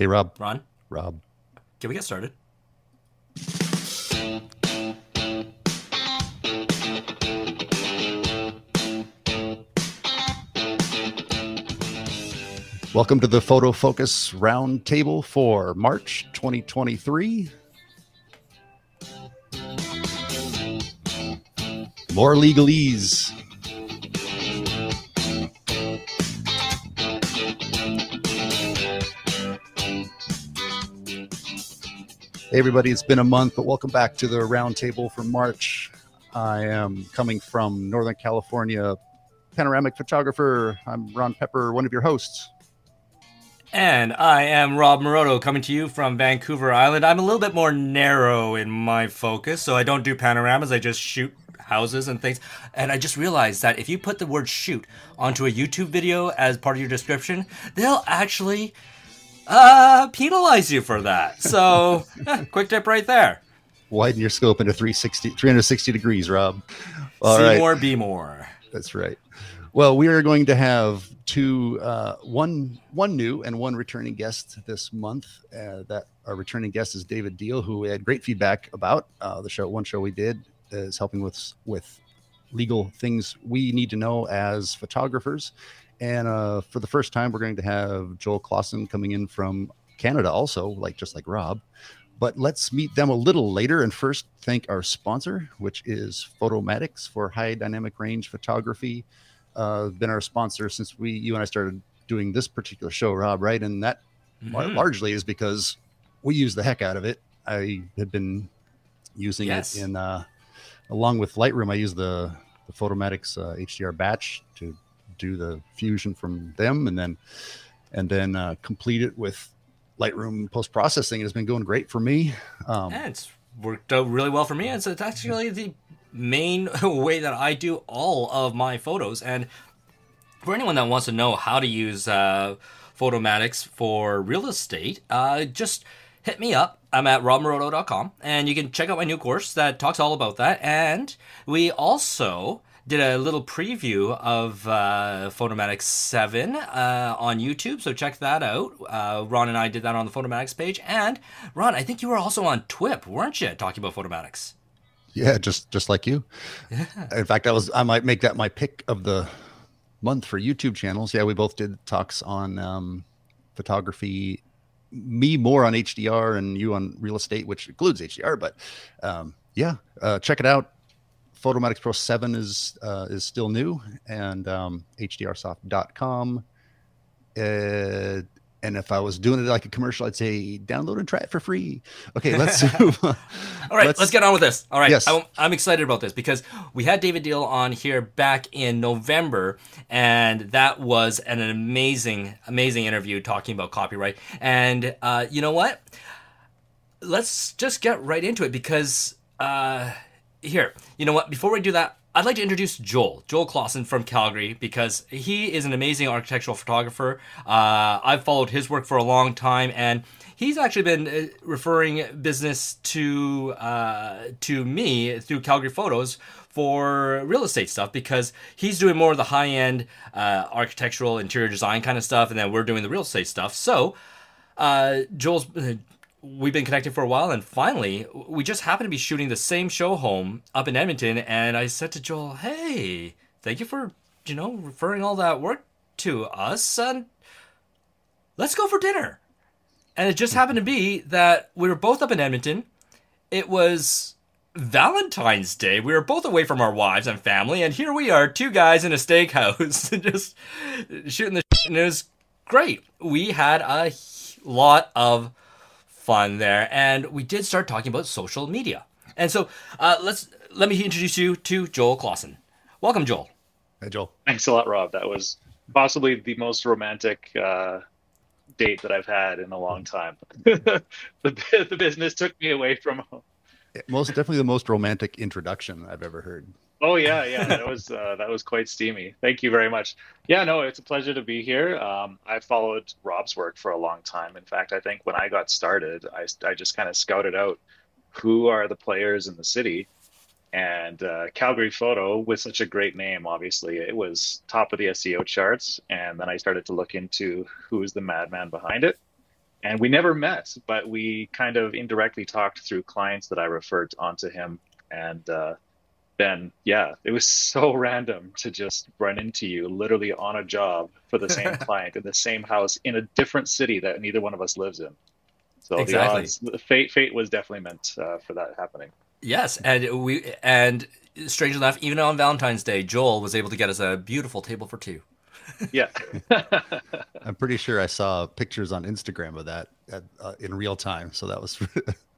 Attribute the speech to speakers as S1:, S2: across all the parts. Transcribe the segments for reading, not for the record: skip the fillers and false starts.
S1: Hey, Rob.
S2: Ron?
S1: Rob.
S2: Can we get started?
S1: Welcome to the Photofocus Roundtable for March 2023. More legalese. Hey everybody, it's been a month, but welcome back to the Roundtable for March. I am coming from Northern California, panoramic photographer. I'm Ron Pepper, one of your hosts.
S2: And I am Rob Moroto, coming to you from Vancouver Island. I'm a little bit more narrow in my focus, so I don't do panoramas. I just shoot houses and things. And I just realized that if you put the word shoot onto a YouTube video as part of your description, they'll actually penalize you for that. So, quick tip right there.
S1: Widen your scope into 360 degrees, Rob. All
S2: See
S1: right.
S2: more, be more.
S1: That's right. Well, we are going to have one new and one returning guest this month. That our returning guest is David Deal, who we had great feedback about. The show, one show we did, is helping with legal things we need to know as photographers. And for the first time, we're going to have Joel Klassen coming in from Canada also, just like Rob. But let's meet them a little later. And first, thank our sponsor, which is Photomatics for high dynamic range photography. Been our sponsor since you and I started doing this particular show, Rob, right? And that largely is because we use the heck out of it. I had been using it in, along with Lightroom, I use the Photomatics HDR batch to do the fusion from them, and then complete it with Lightroom post-processing. It's been going great for me.
S2: Yeah, it's worked out really well for me. It's actually the main way that I do all of my photos. And for anyone that wants to know how to use Photomatics for real estate, just hit me up. I'm at robmoroto.com, and you can check out my new course that talks all about that. And we also did a little preview of Photomatics 7 on YouTube, so check that out. Ron and I did that on the Photomatics page. And Ron, I think you were also on TWIP, weren't you, talking about Photomatics?
S1: Yeah, just like you. Yeah. In fact, I might make that my pick of the month for YouTube channels. Yeah, we both did talks on photography. Me more on HDR and you on real estate, which includes HDR. But check it out. Photomatics Pro 7 is still new, and hdrsoft.com. And if I was doing it like a commercial, I'd say download and try it for free. Okay, let's move on.
S2: All right, let's get on with this. All right,
S1: yes.
S2: I'm excited about this because we had David Deal on here back in November, and that was an amazing interview talking about copyright. And you know what? Let's just get right into it because here, you know what? Before we do that, I'd like to introduce Joel Klassen from Calgary, because he is an amazing architectural photographer. I've followed his work for a long time, and he's actually been referring business to me through Calgary Photos for real estate stuff, because he's doing more of the high-end architectural interior design kind of stuff, and then we're doing the real estate stuff. So we've been connected for a while, and finally, we just happened to be shooting the same show home up in Edmonton, and I said to Joel, hey, thank you for, referring all that work to us, and let's go for dinner. And it just happened to be that we were both up in Edmonton. It was Valentine's Day. We were both away from our wives and family, and here we are, two guys in a steakhouse, just shooting the shit, and it was great. We had a lot of fun there, and we did start talking about social media. And so let me introduce you to Joel Klassen. Welcome, Joel.
S1: Hey, Joel.
S3: Thanks a lot, Rob. That was possibly the most romantic date that I've had in a long time. The business took me away from home.
S1: Most definitely the most romantic introduction I've ever heard.
S3: Oh yeah, that was quite steamy. Thank you very much. Yeah, no, it's a pleasure to be here. I've followed Rob's work for a long time. In fact, I think when I got started, I just kind of scouted out who are the players in the city, and Calgary Photo, with such a great name, obviously it was top of the SEO charts. And then I started to look into who is the madman behind it. And we never met, but we kind of indirectly talked through clients that I referred onto him. And then, yeah, it was so random to just run into you literally on a job for the same client in the same house in a different city that neither one of us lives in. So the
S2: Exactly.
S3: odds, the fate was definitely meant for that happening.
S2: Yes, and strange enough, even on Valentine's Day, Joel was able to get us a beautiful table for two.
S3: Yeah.
S1: I'm pretty sure I saw pictures on Instagram of that in real time. So that was,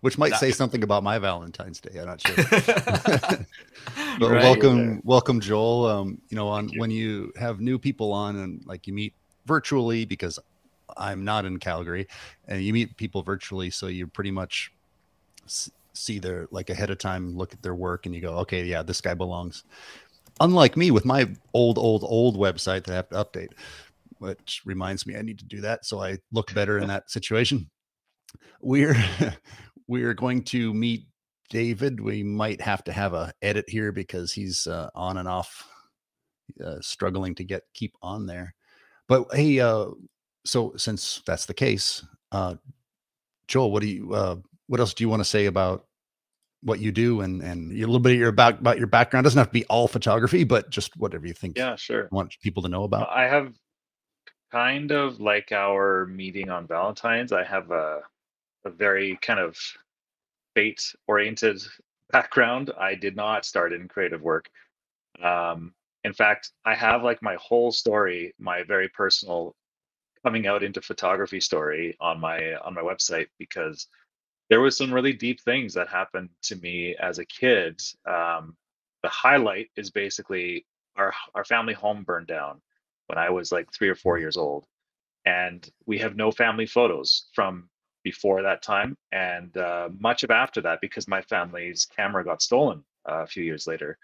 S1: which might say
S2: That,
S1: something about my Valentine's Day. I'm not sure. But
S3: Right there.
S1: welcome, Joel. You know,
S3: Thank you.
S1: when you have new people on and like you meet virtually, because I'm not in Calgary, and you meet people virtually, so you pretty much see their like ahead of time, look at their work, and you go, okay, yeah, this guy belongs. Unlike me with my old website that I have to update, which reminds me I need to do that so I look better in that situation. We're we're going to meet David. We might have to have a edit here because he's on and off, struggling to keep on there. But hey, so since that's the case, Joel, what else do you want to say about what you do and a little bit of about your background? Doesn't have to be all photography, but just whatever you think
S3: Yeah, sure.
S1: you want people to know about.
S3: I have kind of like our meeting on Valentine's. I have a very kind of fate oriented background. I did not start in creative work. Um, in fact, I have like my whole story, my very personal coming out into photography story on my website because there was some really deep things that happened to me as a kid. The highlight is basically our family home burned down when I was like 3 or 4 years old, and we have no family photos from before that time and much of after that because my family's camera got stolen a few years later.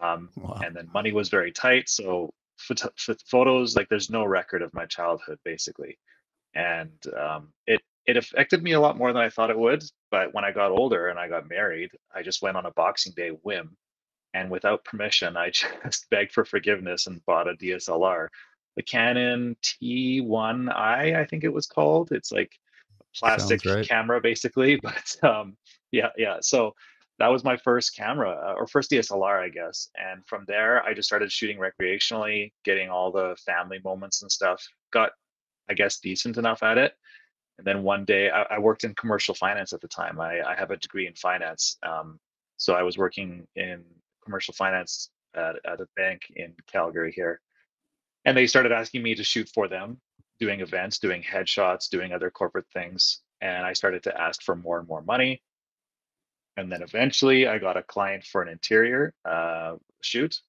S1: Wow.
S3: And then money was very tight, so photos, like there's no record of my childhood basically. And it affected me a lot more than I thought it would. But when I got older and I got married, I just went on a Boxing Day whim, and without permission, I just begged for forgiveness and bought a DSLR, the Canon T1i, I think it was called. It's like a plastic
S1: Sounds right.
S3: camera basically, but yeah, yeah. So that was my first camera or first DSLR, I guess. And from there, I just started shooting recreationally, getting all the family moments and stuff. Got, I guess, decent enough at it. And then one day, I worked in commercial finance at the time. I have a degree in finance. So I was working in commercial finance at a bank in Calgary here. And they started asking me to shoot for them, doing events, doing headshots, doing other corporate things. And I started to ask for more and more money. And then eventually I got a client for an interior shoot.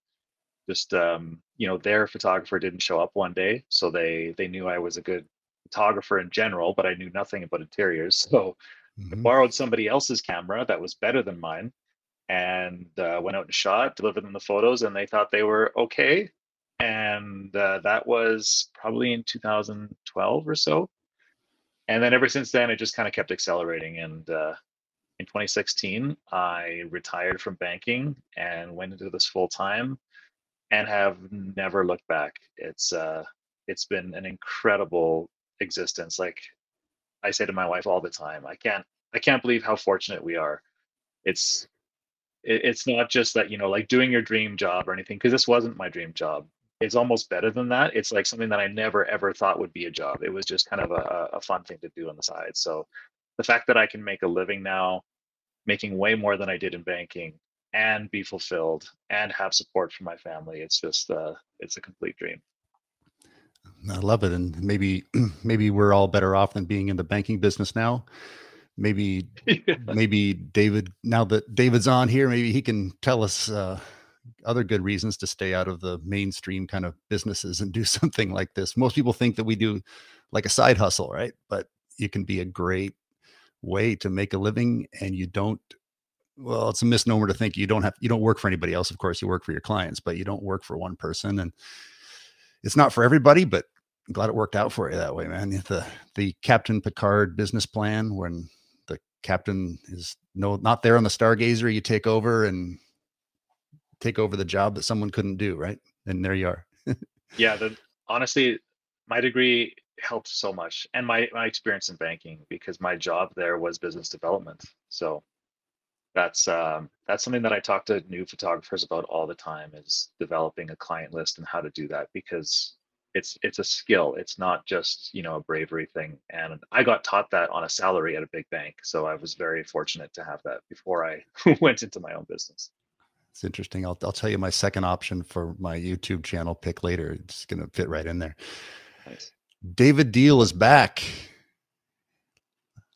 S3: Just their photographer didn't show up one day, so they knew I was a good photographer in general, but I knew nothing about interiors. So I
S1: Mm-hmm.
S3: borrowed somebody else's camera that was better than mine, and went out and shot, delivered them the photos, and they thought they were okay. And that was probably in 2012 or so. And then ever since then, it just kind of kept accelerating. And in 2016, I retired from banking and went into this full time and have never looked back. It's been an incredible existence. Like I say to my wife all the time, I can't believe how fortunate we are. It's it's not just that, like doing your dream job or anything, because this wasn't my dream job. It's almost better than that. It's like something that I never ever thought would be a job. It was just kind of a fun thing to do on the side. So the fact that I can make a living now, making way more than I did in banking, and be fulfilled and have support from my family, it's just it's a complete dream.
S1: I love it. And maybe, maybe we're all better off than being in the banking business now. Maybe, maybe David, now that David's on here, maybe he can tell us other good reasons to stay out of the mainstream kind of businesses and do something like this. Most people think that we do like a side hustle, right? But you can be a great way to make a living, and you don't, well, it's a misnomer to think you don't work for anybody else. Of course, you work for your clients, but you don't work for one person. And it's not for everybody, but I'm glad it worked out for you that way, man. The Captain Picard business plan, when the captain is not there on the Stargazer, you take over the job that someone couldn't do, right? And there you are.
S3: Yeah, honestly, my degree helped so much. And my experience in banking, because my job there was business development. So that's something that I talk to new photographers about all the time, is developing a client list and how to do that, because it's a skill. It's not just, a bravery thing. And I got taught that on a salary at a big bank. So I was very fortunate to have that before I went into my own business.
S1: It's interesting. I'll tell you my second option for my YouTube channel pick later. It's going to fit right in there.
S3: Nice.
S1: David Deal is back.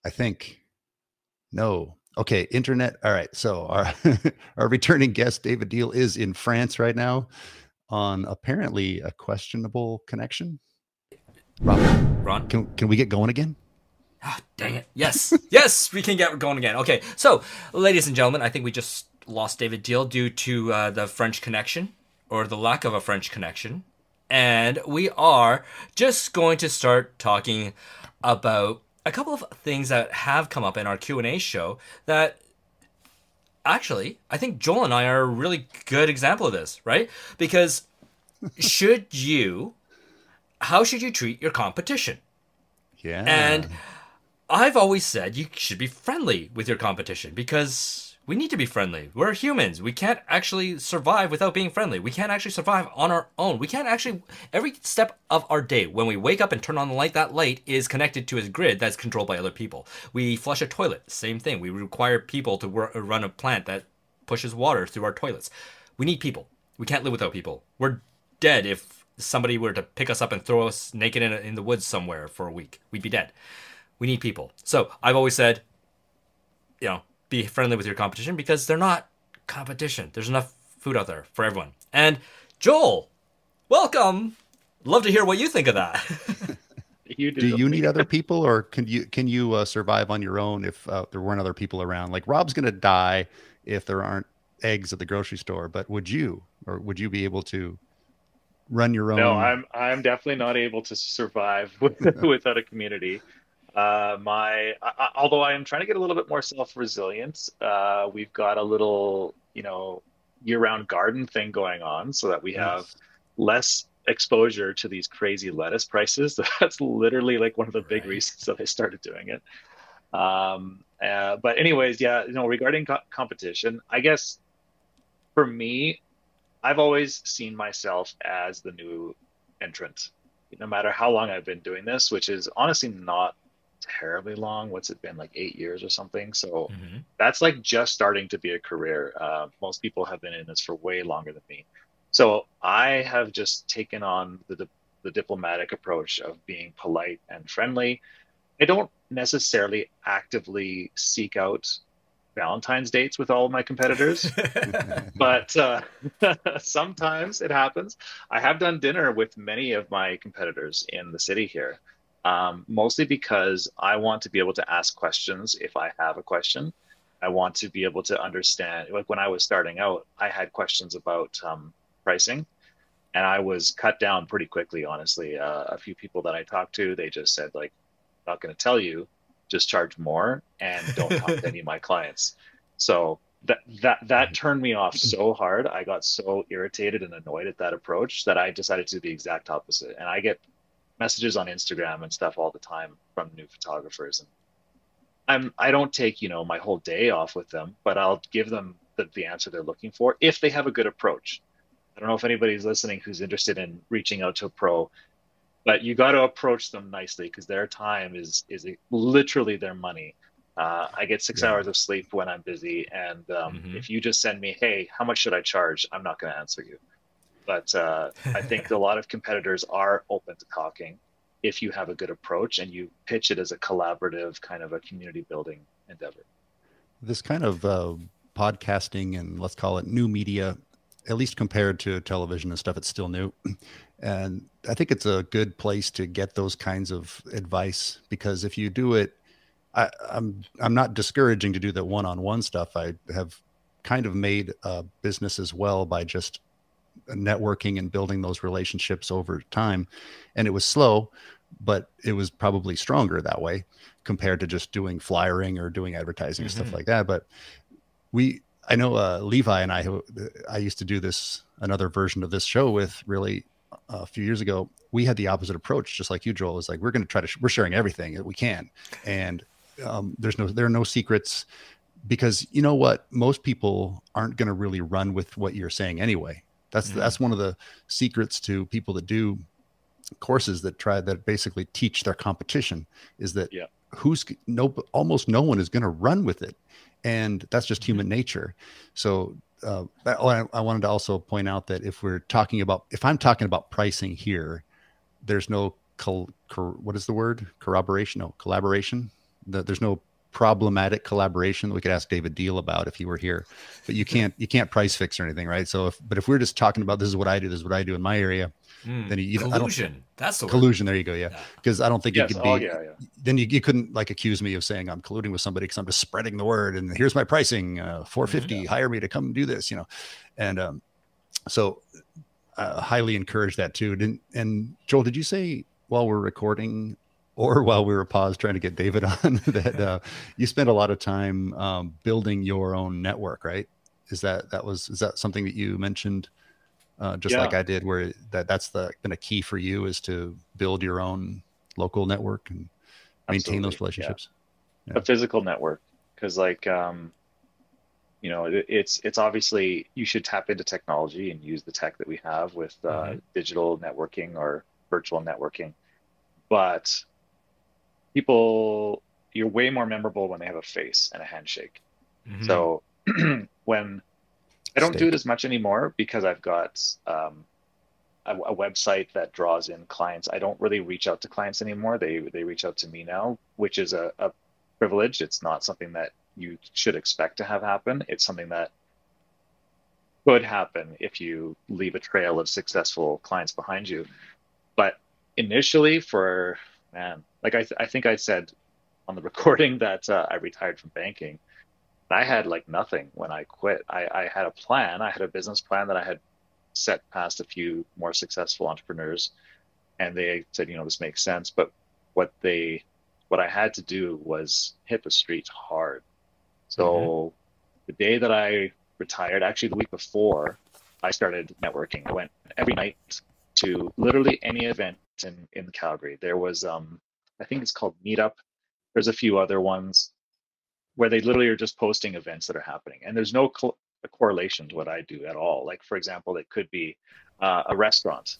S1: I think. No. Okay. Internet. All right. So our returning guest, David Deal, is in France right now on apparently a questionable connection. Rob,
S2: Ron?
S1: Can we get going again?
S2: Oh, dang it. Yes. Yes, we can get going again. Okay. So, ladies and gentlemen, I think we just lost David Deal due to the French connection, or the lack of a French connection. And we are just going to start talking about a couple of things that have come up in our Q&A show that actually, I think Joel and I are a really good example of this, right? Because how should you treat your competition?
S1: Yeah.
S2: And I've always said you should be friendly with your competition, because we need to be friendly. We're humans. We can't actually survive without being friendly. We can't actually survive on our own. We can't actually, every step of our day, when we wake up and turn on the light, that light is connected to a grid that's controlled by other people. We flush a toilet, same thing. We require people to run a plant that pushes water through our toilets. We need people. We can't live without people. We're dead if somebody were to pick us up and throw us naked in the woods somewhere for a week. We'd be dead. We need people. So I've always said, be friendly with your competition, because they're not competition. There's enough food out there for everyone. And Joel, welcome. Love to hear what you think of that.
S1: Do you need other people, or can you survive on your own if there weren't other people around? Like, Rob's going to die if there aren't eggs at the grocery store, but would you be able to run your own?
S3: No, I'm definitely not able to survive without a community. Although I am trying to get a little bit more self-resilient, we've got a little, year-round garden thing going on, so that we have less exposure to these crazy lettuce prices. That's literally like one of the big reasons that I started doing it. But anyways, yeah, regarding competition, I guess for me, I've always seen myself as the new entrant, no matter how long I've been doing this, which is honestly not terribly long. What's it been, like 8 years or something? So that's like just starting to be a career. Most people have been in this for way longer than me. So I have just taken on the diplomatic approach of being polite and friendly. I don't necessarily actively seek out Valentine's dates with all of my competitors, but sometimes it happens. I have done dinner with many of my competitors in the city here, mostly because I want to be able to ask questions if I have a question. I want to be able to understand, like when I was starting out, I had questions about pricing, and I was cut down pretty quickly, honestly. A few people that I talked to, they just said, like, not going to tell you, just charge more and don't talk to any of my clients. So that turned me off so hard. I got so irritated and annoyed at that approach that I decided to do the exact opposite. And I get messages on Instagram and stuff all the time from new photographers, and I don't take my whole day off with them, but I'll give them the answer they're looking for if they have a good approach. I don't know if anybody's listening who's interested in reaching out to a pro, but you got to approach them nicely, because their time is literally their money. I get 6 hours of sleep when I'm busy, and if you just send me, hey, how much should I charge? I'm not going to answer you. But I think a lot of competitors are open to talking if you have a good approach and you pitch it as a collaborative kind of a community building endeavor.
S1: This kind of podcasting, and let's call it new media, at least compared to television and stuff, it's still new. And I think it's a good place to get those kinds of advice, because if you do it, I'm not discouraging to do the one-on-one stuff. I have kind of made a business as well by just networking and building those relationships over time. And it was slow, but it was probably stronger that way compared to just doing flyering or doing advertising and stuff like that. But I know Levi and I used to do another version of this show with, really a few years ago, we had the opposite approach, just like you, Joel. Is like, we're going to try to, we're sharing everything that we can. And there are no secrets, because you know what? Most people aren't going to really run with what you're saying anyway. That's one of the secrets to people that do courses that basically teach their competition, is that almost no one is going to run with it. And that's just human nature. So I wanted to also point out that if I'm talking about pricing here, there's no what is the word? Corroboration? No, collaboration. There's no problematic collaboration that we could ask David Deal about if he were here. But you can't price fix or anything, right? So if we're just talking about this is what I do in my area, then
S2: collusion. That's the word.
S1: Collusion. There you go. Yeah, because I don't think it could be. Then you couldn't like accuse me of saying I'm colluding with somebody because I'm just spreading the word and here's my pricing, $450. Hire me to come do this, And so highly encourage that too. And Joel, did you say while we're recording or while we were paused trying to get David on that you spent a lot of time building your own network, right? Is that something that you mentioned? Like I did, where that's been a key for you, is to build your own local network and maintain those relationships.
S3: Yeah. A physical network, because it's obviously you should tap into technology and use the tech that we have with digital networking or virtual networking, but you're way more memorable when they have a face and a handshake. So when I don't do it as much anymore because I've got a website that draws in clients. I don't really reach out to clients anymore. They reach out to me now, which is a privilege. It's not something that you should expect to have happen. It's something that could happen if you leave a trail of successful clients behind you. But initially I think I said on the recording that I retired from banking. I had like nothing when I quit. I had a plan. I had a business plan that I had set past a few more successful entrepreneurs, and they said, this makes sense. But what I had to do was hit the streets hard. So the day that I retired, actually the week before, I started networking. I went every night to literally any event in Calgary. There was, I think it's called Meetup. There's a few other ones where they literally are just posting events that are happening. And there's no correlation to what I do at all. Like, for example, it could be a restaurant.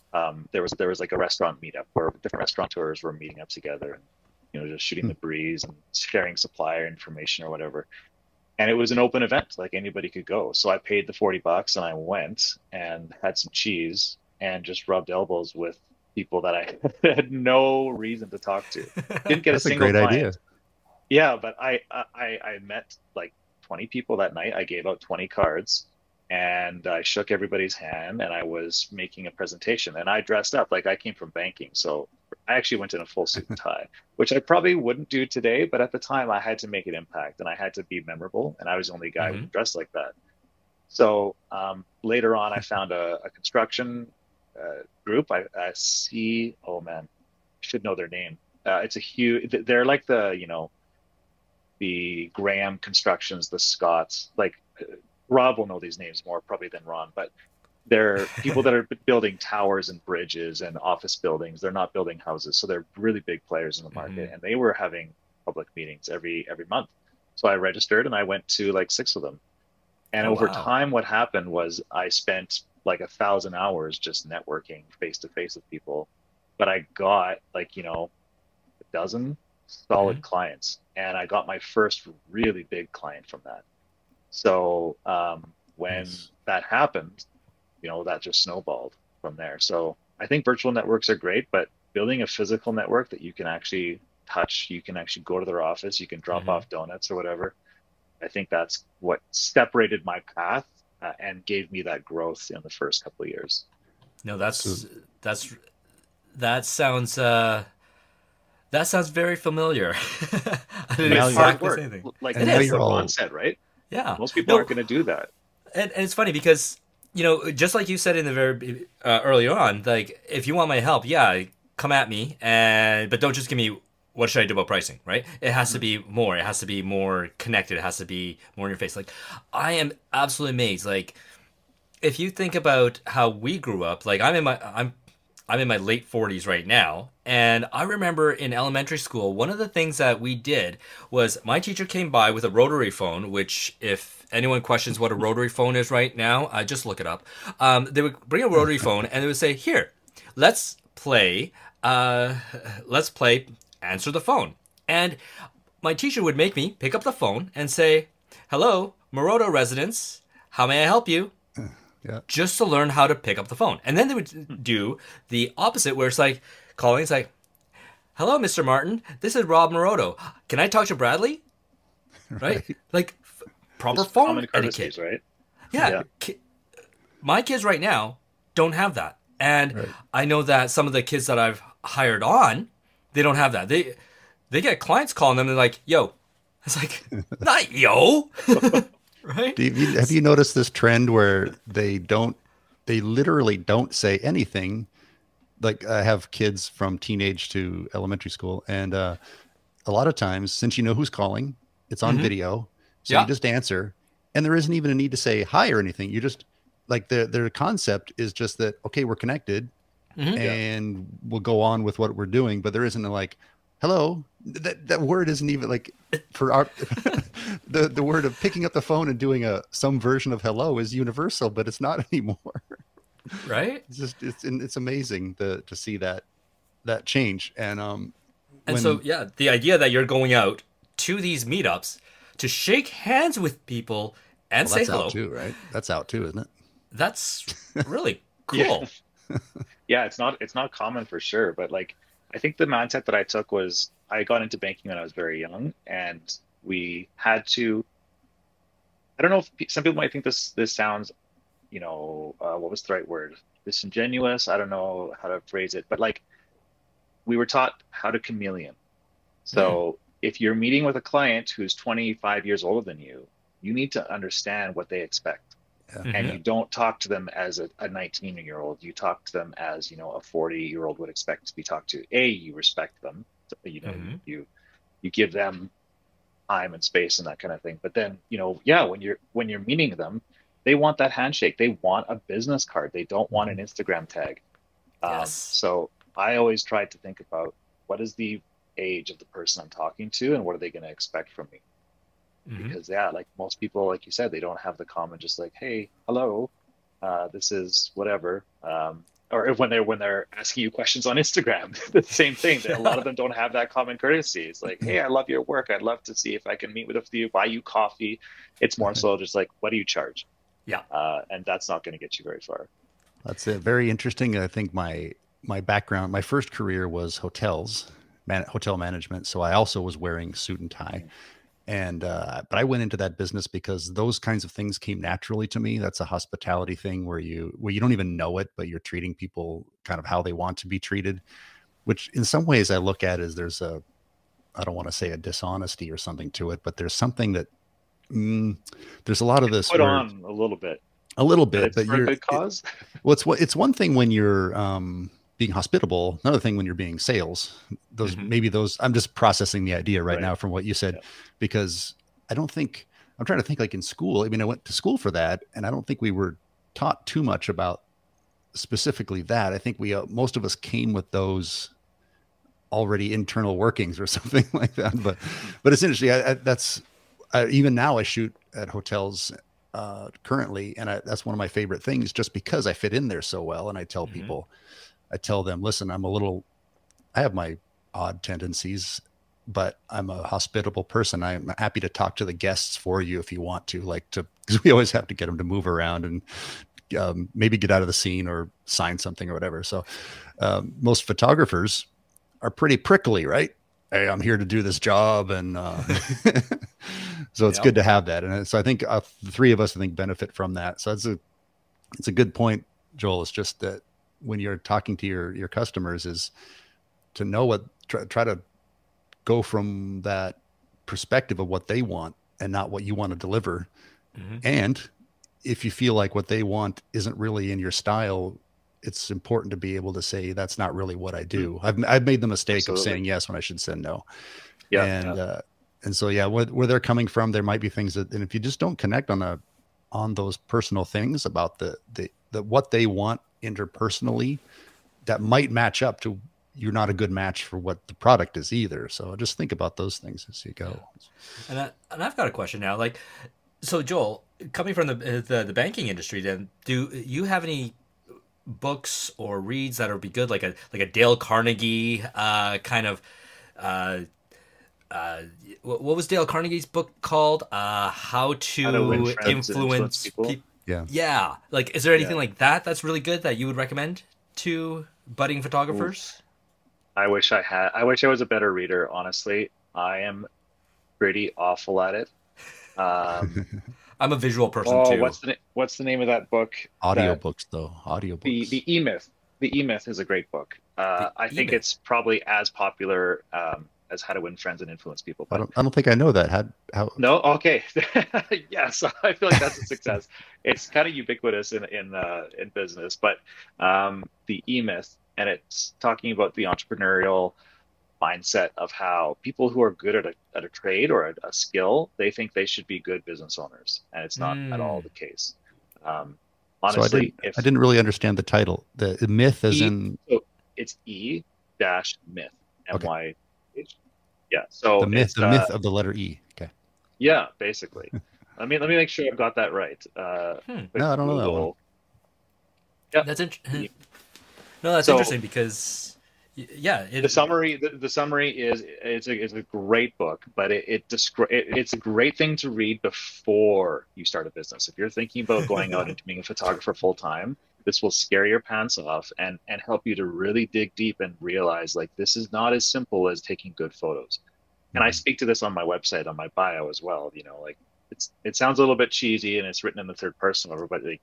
S3: There was like a restaurant meetup where different restaurateurs were meeting up together and, just shooting the breeze and sharing supplier information or whatever. And it was an open event, like anybody could go. So I paid the $40 and I went and had some cheese and just rubbed elbows with people that I had no reason to talk to. Didn't get a single
S1: great
S3: client.
S1: Idea.
S3: Yeah, but I met like 20 people that night. I gave out 20 cards and I shook everybody's hand and I was making a presentation and I dressed up like I came from banking. So I actually went in a full suit and tie, which I probably wouldn't do today. But at the time I had to make an impact and I had to be memorable. And I was the only guy who dressed like that. So later on, I found a construction group. I see, oh man, I should know their name. It's a huge, they're like the Graham Constructions, the Scotts, like Rob will know these names more probably than Ron, but they're people that are building towers and bridges and office buildings. They're not building houses. So they're really big players in the market and they were having public meetings every month. So I registered and I went to like 6 of them. And over time, what happened was I spent like 1,000 hours just networking face to face with people, but I got like, a dozen solid clients, and I got my first really big client from that. So when that happened, that just snowballed from there. So I think virtual networks are great, but building a physical network that you can actually touch, you can actually go to their office, you can drop off donuts or whatever. I think that's what separated my path and gave me that growth in the first couple of years.
S2: No, that sounds very familiar. I didn't exactly say anything.
S3: Like Ron said, right?
S2: Yeah.
S3: Most people aren't going to do that.
S2: And it's funny because, just like you said in the very earlier on, like if you want my help, come at me, but don't just give me what should I do about pricing, right? It has to be more. It has to be more connected. It has to be more in your face. Like I am absolutely amazed. Like if you think about how we grew up, like I'm I'm in my late 40s right now. And I remember in elementary school, one of the things that we did was my teacher came by with a rotary phone, which if anyone questions what a rotary phone is right now, just look it up. They would bring a rotary phone and they would say, here, let's play, answer the phone. And my teacher would make me pick up the phone and say, hello, Moroto residents, how may I help you?
S1: Yeah.
S2: Just to learn how to pick up the phone. And then they would do the opposite where it's like calling, it's like, hello, Mr. Martin, this is Rob Moroto. Can I talk to Bradley? Right? Like proper
S3: Just
S2: phone
S3: common
S2: etiquette.
S3: courtesies, right?
S2: Yeah. My kids right now don't have that. And I know that some of the kids that I've hired on, they don't have that. They get clients calling them and they're like, yo. It's like, not yo. Right?
S1: Have you noticed this trend where they literally don't say anything? Like I have kids from teenage to elementary school, and a lot of times, since you know who's calling, it's on video, so you just answer, and there isn't even a need to say hi or anything. You just like their concept is just that, okay, we're connected, and we'll go on with what we're doing, but there isn't a like, hello. That word isn't even like for our the word of picking up the phone and doing some version of hello is universal, but it's not anymore.
S2: Right?
S1: It's amazing to see that change. And
S2: so the idea that you're going out to these meetups to shake hands with people and say hello
S1: out too, right? That's out too, isn't it?
S2: That's really cool.
S3: Yeah, it's not common for sure, but like I think the mindset that I took was I got into banking when I was very young, and we had to. I don't know if some people might think this sounds, what was the right word? Disingenuous. I don't know how to phrase it, but like we were taught how to chameleon. So if you're meeting with a client who's 25 years older than you, you need to understand what they expect. And you don't talk to them as a 19-year-old. You talk to them as, a 40-year-old would expect to be talked to. You respect them. You give them time and space and that kind of thing. But then, when you're meeting them, they want that handshake. They want a business card. They don't want an Instagram tag. So I always tried to think about what is the age of the person I'm talking to and what are they going to expect from me? Because like most people, like you said, they don't have the common, just like, hey, hello, this is whatever. Or when they're asking you questions on Instagram, the same thing. A lot of them don't have that common courtesy. It's like, hey, I love your work. I'd love to see if I can meet with you, buy you coffee. It's more so just like, what do you charge?
S2: Yeah.
S3: And that's not going to get you very far.
S1: That's it. Very interesting. I think my background, my first career was hotel management. So I also was wearing suit and tie. And, but I went into that business because those kinds of things came naturally to me. That's a hospitality thing where you don't even know it, but you're treating people kind of how they want to be treated, which in some ways I look at as I don't want to say a dishonesty or something to it, but there's something that, there's a lot of this.
S3: Put on a little bit,
S1: but
S3: you're a good cause.
S1: It's one thing when you're, being hospitable, another thing when you're being sales. I'm just processing the idea right now from what you said, because I'm trying to think like in school. I mean, I went to school for that, and I don't think we were taught too much about specifically that. I think most of us came with those already internal workings or something like that. But it's interesting. Even now I shoot at hotels currently, and that's one of my favorite things, just because I fit in there so well. And I tell people, I tell them, listen, I have my odd tendencies, but I'm a hospitable person. I'm happy to talk to the guests for you if you want to, because we always have to get them to move around and maybe get out of the scene or sign something or whatever. So most photographers are pretty prickly, right? Hey, I'm here to do this job. And so it's good to have that. And so I think the three of us, benefit from that. So it's a good point, Joel. It's just that when you're talking to your customers is to know try to go from that perspective of what they want and not what you want to deliver. And if you feel like what they want isn't really in your style, it's important to be able to say, that's not really what I do. I've made the mistake of saying yes when I should say no. And so, where they're coming from, there might be things and if you just don't connect on those personal things about the what they want interpersonally, that might match up to, you're not a good match for what the product is either. So just think about those things as you go.
S2: And I've got a question now. Like, so Joel, coming from the banking industry, then do you have any books or reads that would be good, like a Dale Carnegie kind of what was Dale Carnegie's book called? How to influence people. Yeah. Like, is there anything like that that's really good that you would recommend to budding photographers?
S3: Oof. I wish I was a better reader. Honestly, I am pretty awful at it.
S2: I'm a visual person too.
S3: What's the name of that book?
S1: Audiobooks, though. Audiobooks.
S3: The E-Myth. The E-Myth is a great book. I think it's probably as popular as How to Win Friends and Influence People. But
S1: I don't think I know that. How?
S3: No? Okay. Yes, I feel like that's a success. It's kind of ubiquitous in business, but the E-Myth, and it's talking about the entrepreneurial mindset of how people who are good at a trade or a skill, they think they should be good business owners, and it's not at all the case. Honestly,
S1: so I didn't really understand the title. The myth is
S3: so it's E-myth.
S1: Okay.
S3: MYH. Yeah. So
S1: the myth of the letter E. Okay.
S3: Yeah, basically. let me make sure I've got that right.
S1: No, I don't know that one.
S3: Yeah.
S2: That's interesting. No, that's interesting because the
S3: summary is it's a great book, but it's a great thing to read before you start a business. If you're thinking about going out and being a photographer full time, this will scare your pants off and help you to really dig deep and realize, like, this is not as simple as taking good photos. And I speak to this on my website, on my bio as well. You know, like, it sounds a little bit cheesy and it's written in the third person, but like,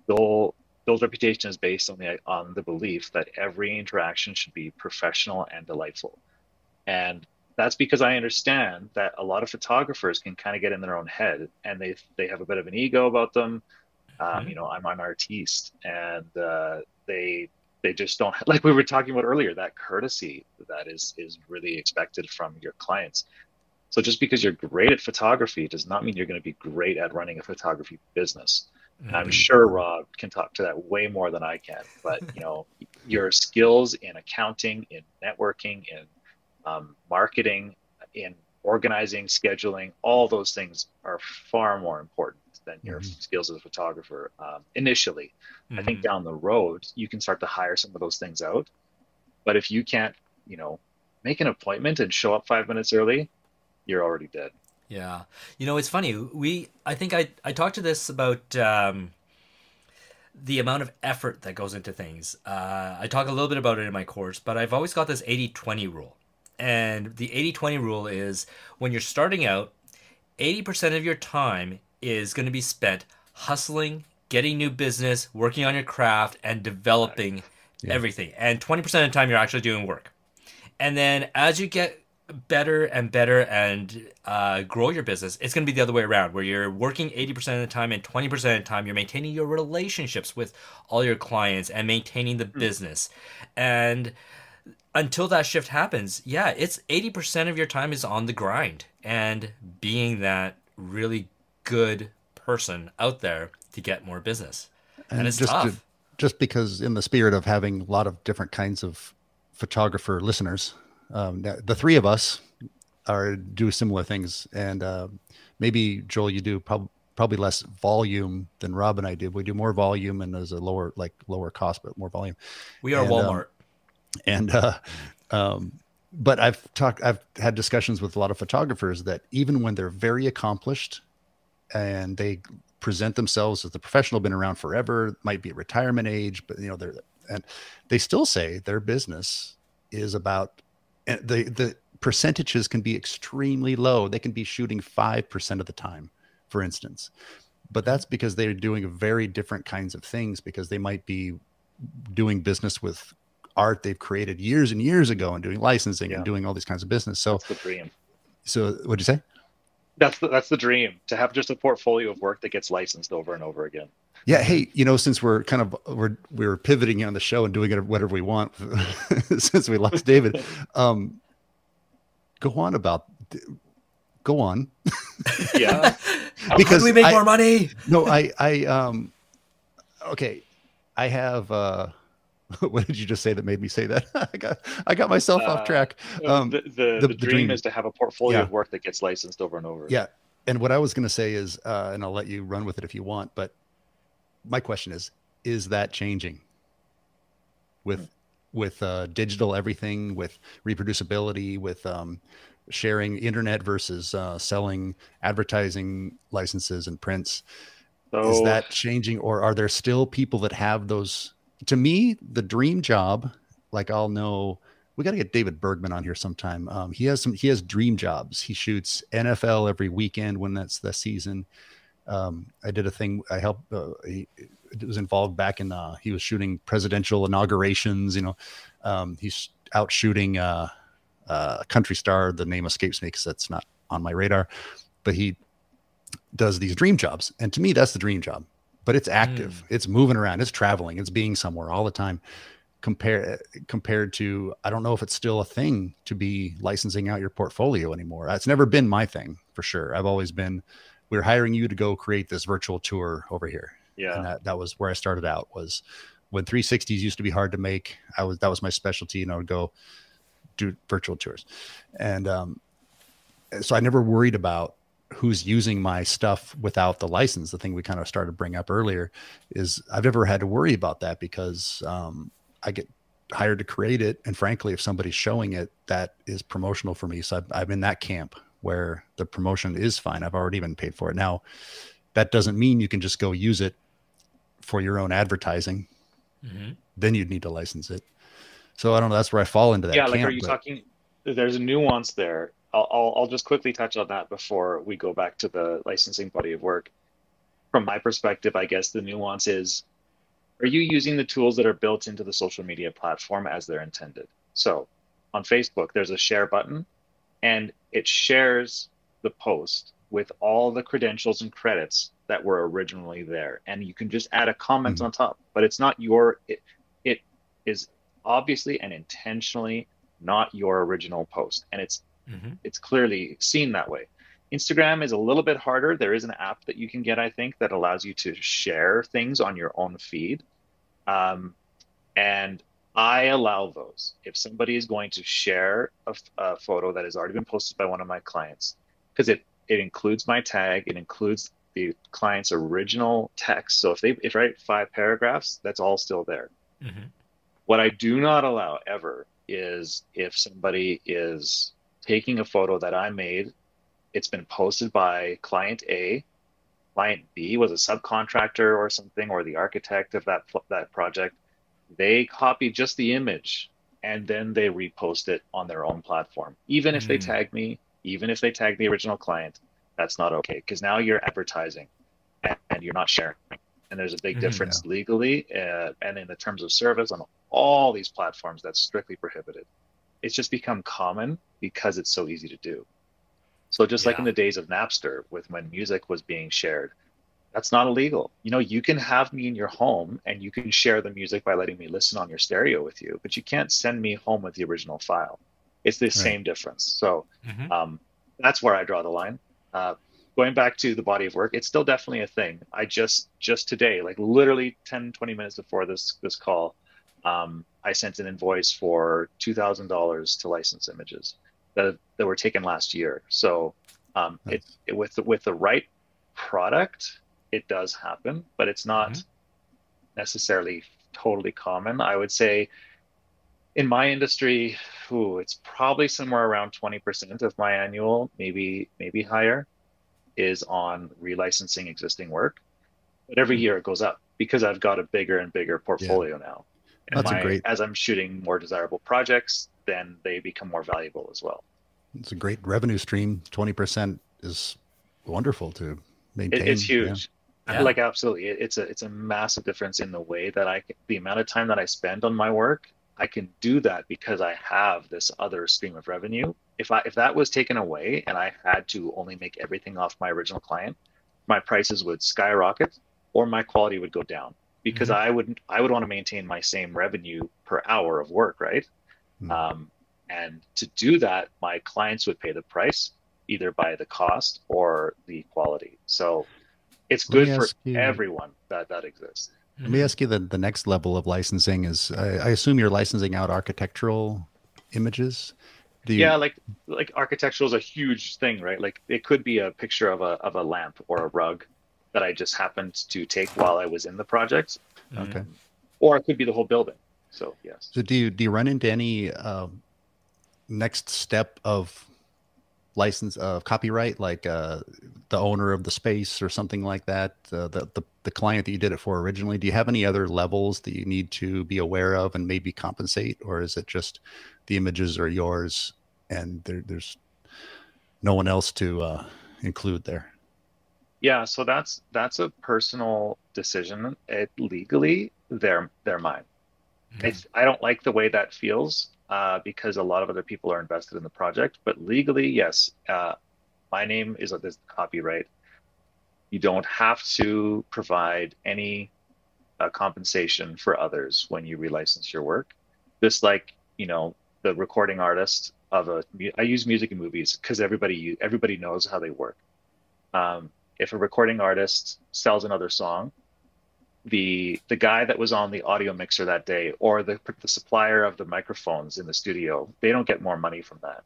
S3: Bill's reputation is based on the belief that every interaction should be professional and delightful. And that's because I understand that a lot of photographers can kind of get in their own head, and they have a bit of an ego about them. You know, I'm an artiste, and they just don't, like we were talking about earlier, that courtesy that is really expected from your clients. So just because you're great at photography does not mean you're going to be great at running a photography business. And I'm sure Rob can talk to that way more than I can. But, you know, your skills in accounting, in networking, in marketing, in organizing, scheduling, all those things are far more important than your skills as a photographer initially. I think down the road, you can start to hire some of those things out. But if you can't, you know, make an appointment and show up 5 minutes early, you're already dead.
S2: Yeah. You know, it's funny. I think I talked to this about the amount of effort that goes into things. I talk a little bit about it in my course, but I've always got this 80-20 rule. And the 80-20 rule is when you're starting out, 80% of your time is going to be spent hustling, getting new business, working on your craft, and developing everything. And 20% of the time you're actually doing work. And then as you get better and better and grow your business, it's going to be the other way around, where you're working 80% of the time and 20% of the time you're maintaining your relationships with all your clients and maintaining the business. And until that shift happens, it's 80% of your time is on the grind and being that really good person out there to get more business. And it's tough.
S1: Just because, in the spirit of having a lot of different kinds of photographer listeners, the three of us do similar things, and maybe Joel, you do probably less volume than Rob and I do. We do more volume, and there's a lower cost, but more volume.
S2: We are Walmart.
S1: But I've had discussions with a lot of photographers that even when they're very accomplished and they present themselves as the professional, been around forever, might be at retirement age, but they still say their business is about, and the percentages can be extremely low. They can be shooting 5% of the time, for instance, but that's because they're doing very different kinds of things, because they might be doing business with art they've created years and years ago and doing licensing and doing all these kinds of business. So
S3: that's the dream.
S1: So what'd you say?
S3: That's the dream, to have just a portfolio of work that gets licensed over and over again.
S1: Yeah. Hey, since we're we're pivoting on the show and doing it whatever we want since we lost David, go on.
S3: Yeah.
S2: Because we make more money.
S1: No, okay. I have What did you just say that made me say that? I got myself off track.
S3: The dream is to have a portfolio of work that gets licensed over and over.
S1: Yeah. And what I was going to say is, and I'll let you run with it if you want, but my question is that changing with digital everything, with reproducibility, with sharing internet versus selling advertising licenses and prints? So, is that changing, or are there still people that have those? To me, the dream job, like I'll know, we got to get David Bergman on here sometime. He has dream jobs. He shoots NFL every weekend when that's the season. I did a thing. I helped. He was involved back in. He was shooting presidential inaugurations. He's out shooting Country Star. The name escapes me because that's not on my radar. But he does these dream jobs, and to me, that's the dream job. But it's active. It's moving around. It's traveling. It's being somewhere all the time. Compared to, I don't know if it's still a thing to be licensing out your portfolio anymore. It's never been my thing, for sure. I've always been, we're hiring you to go create this virtual tour over here.
S3: Yeah.
S1: And that was where I started out, was when 360s used to be hard to make. That was my specialty, and I would go do virtual tours. And so I never worried about who's using my stuff without the license. The thing we kind of started to bring up earlier is I've never had to worry about that, because I get hired to create it. And frankly, if somebody's showing it, that is promotional for me. So I'm in that camp where the promotion is fine. I've already been paid for it. Now, that doesn't mean you can just go use it for your own advertising. Mm-hmm. Then you'd need to license it. So I don't know. That's where I fall into that.
S3: Yeah. Like, are you talking, there's a nuance there. I'll just quickly touch on that before we go back to the licensing body of work. From my perspective, I guess the nuance is, are you using the tools that are built into the social media platform as they're intended? So on Facebook, there's a share button, and it shares the post with all the credentials and credits that were originally there. And you can just add a comment on top, but it's not it is obviously and intentionally not your original post. And it's clearly seen that way. Instagram is a little bit harder. There is an app that you can get, I think, that allows you to share things on your own feed. And I allow those. If somebody is going to share a photo that has already been posted by one of my clients, because it includes my tag, it includes the client's original text. So if they write 5 paragraphs, that's all still there. Mm-hmm. What I do not allow ever is if somebody is taking a photo that I made, it's been posted by client A, client B was a subcontractor or something, or the architect of that project. They copy just the image and then they repost it on their own platform. Even if they tag me, even if they tag the original client, that's not okay, because now you're advertising and you're not sharing. And there's a big difference legally and in the terms of service on all these platforms. That's strictly prohibited. It's just become common because it's so easy to do. So just like in the days of Napster, when music was being shared, that's not illegal. You can have me in your home and you can share the music by letting me listen on your stereo with you, but you can't send me home with the original file. It's the same difference. So that's where I draw the line. Going back to the body of work, it's still definitely a thing. I just today, like literally 10, 20 minutes before this call, I sent an invoice for $2,000 to license images that were taken last year. So with the right product, it does happen, but it's not necessarily totally common. I would say in my industry, it's probably somewhere around 20% of my annual, maybe higher, is on relicensing existing work. But every year it goes up because I've got a bigger and bigger portfolio now. And as I'm shooting more desirable projects, then they become more valuable as well.
S1: It's a great revenue stream. 20% is wonderful to maintain.
S3: It's huge. Yeah. Like, absolutely. It's a massive difference in the way that the amount of time that I spend on my work, I can do that because I have this other stream of revenue. If that was taken away and I had to only make everything off my original client, my prices would skyrocket or my quality would go down, because I would want to maintain my same revenue per hour of work, right? And to do that, my clients would pay the price either by the cost or the quality. So it's good for everyone that exists.
S1: Let me ask you the next level of licensing is, I assume you're licensing out architectural images. Do you?
S3: Yeah, like architectural is a huge thing, right? Like it could be a picture of a lamp or a rug that I just happened to take while I was in the project,
S1: Okay.
S3: or it could be the whole building. So yes.
S1: So do you run into any next step of license of copyright, like the owner of the space or something like that, the client that you did it for originally? Do you have any other levels that you need to be aware of and maybe compensate, or is it just the images are yours and there's no one else to include there?
S3: Yeah, so that's a personal decision. Legally, they're mine. I don't like the way that feels because a lot of other people are invested in the project. But legally, yes, my name is this copyright. You don't have to provide any compensation for others when you relicense your work. Just like, the recording artist I use music in movies because everybody knows how they work. If a recording artist sells another song, the guy that was on the audio mixer that day, or the supplier of the microphones in the studio, they don't get more money from that.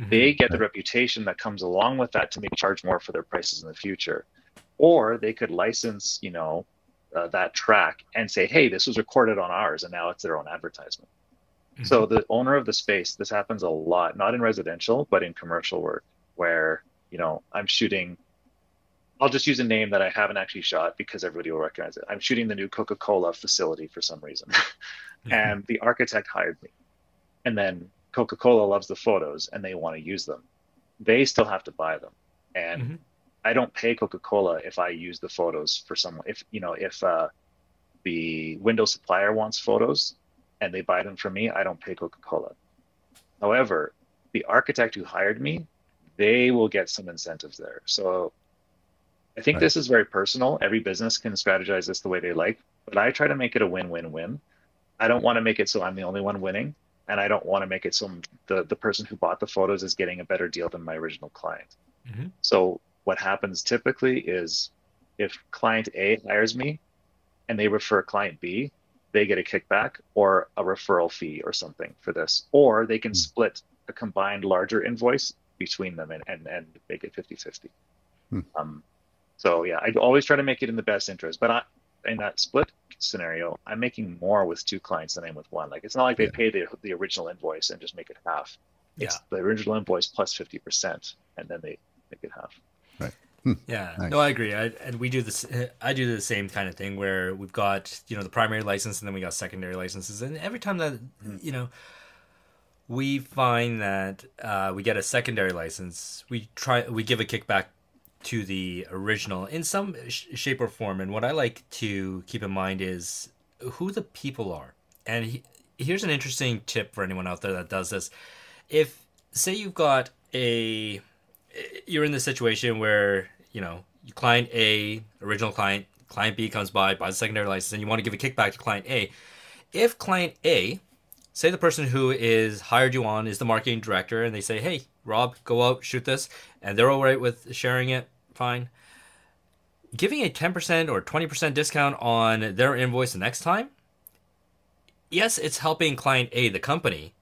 S3: They get the reputation that comes along with that to maybe charge more for their prices in the future. Or they could license, that track and say, hey, this was recorded on ours, and now it's their own advertisement. So the owner of the space, this happens a lot, not in residential, but in commercial work, where, I'm shooting. I'll just use a name that I haven't actually shot because everybody will recognize it. I'm shooting the new Coca-Cola facility for some reason. And the architect hired me. And then Coca-Cola loves the photos and they want to use them. They still have to buy them. And I don't pay Coca-Cola if I use the photos for someone. If the window supplier wants photos and they buy them from me, I don't pay Coca-Cola. However, the architect who hired me, they will get some incentives there. So I think this is very personal. Every business can strategize this the way they like, but I try to make it a win-win-win. I don't want to make it so I'm the only one winning, and I don't want to make it so the person who bought the photos is getting a better deal than my original client. So what happens typically is if client A hires me and they refer client B, they get a kickback or a referral fee or something for this, or they can split a combined larger invoice between them and make it 50-50. So yeah, I always try to make it in the best interest. But in that split scenario, I'm making more with two clients than I am with one. Like it's not like they pay the original invoice and just make it half. It's the original invoice plus 50%, and then they make it half.
S1: Right.
S2: Yeah.
S1: Nice.
S2: No, I agree. And we do this. I do the same kind of thing where we've got the primary license and then we got secondary licenses, and every time that we find that we get a secondary license, we give a kickback to the original in some shape or form. And what I like to keep in mind is who the people are. And here's an interesting tip for anyone out there that does this. If, say, you're in the situation where, client A, original client B comes by, buys a secondary license, and you want to give a kickback to client A. If client A, say the person who is hired you on is the marketing director, and they say, hey, Rob, go out, shoot this, and they're all right with sharing it, fine. Giving a 10% or 20% discount on their invoice the next time, yes, it's helping client A, the company,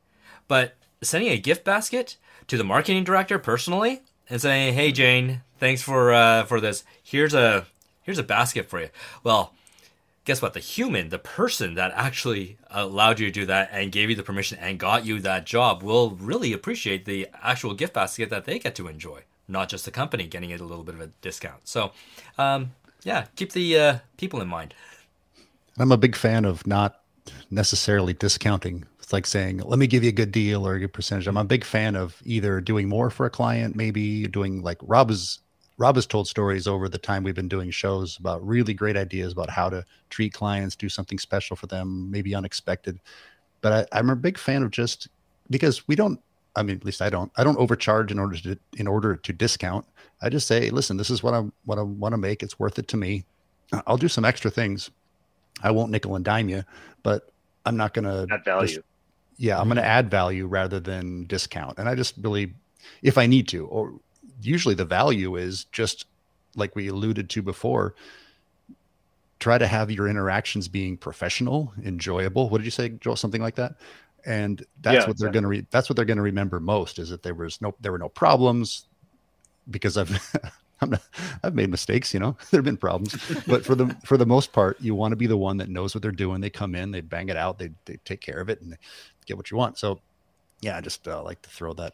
S2: but sending a gift basket to the marketing director personally and saying, hey, Jane, thanks for this. Here's a basket for you. Well, guess what? The person that actually allowed you to do that and gave you the permission and got you that job will really appreciate the actual gift basket that they get to enjoy, not just the company getting it a little bit of a discount. So, keep the people in mind.
S1: I'm a big fan of not necessarily discounting. It's like saying, let me give you a good deal or a good percentage. I'm a big fan of either doing more for a client, maybe doing like Rob has told stories over the time we've been doing shows about really great ideas about how to treat clients, do something special for them, maybe unexpected. But I'm a big fan of just because at least I don't overcharge in order to discount. I just say, listen, this is what I want to make. It's worth it to me. I'll do some extra things. I won't nickel and dime you, but I'm not going to
S3: add value.
S1: I'm going to add value rather than discount. And I just really, if I need to, or usually the value is just like we alluded to before, try to have your interactions being professional, enjoyable. What did you say, Joel? Something like that. And that's what they're going to that's what they're going to remember most, is that there were no problems, because I've made mistakes, there've been problems, but for the most part, you want to be the one that knows what they're doing. They come in, they bang it out, they take care of it, and they get what you want. So yeah, I just like to throw that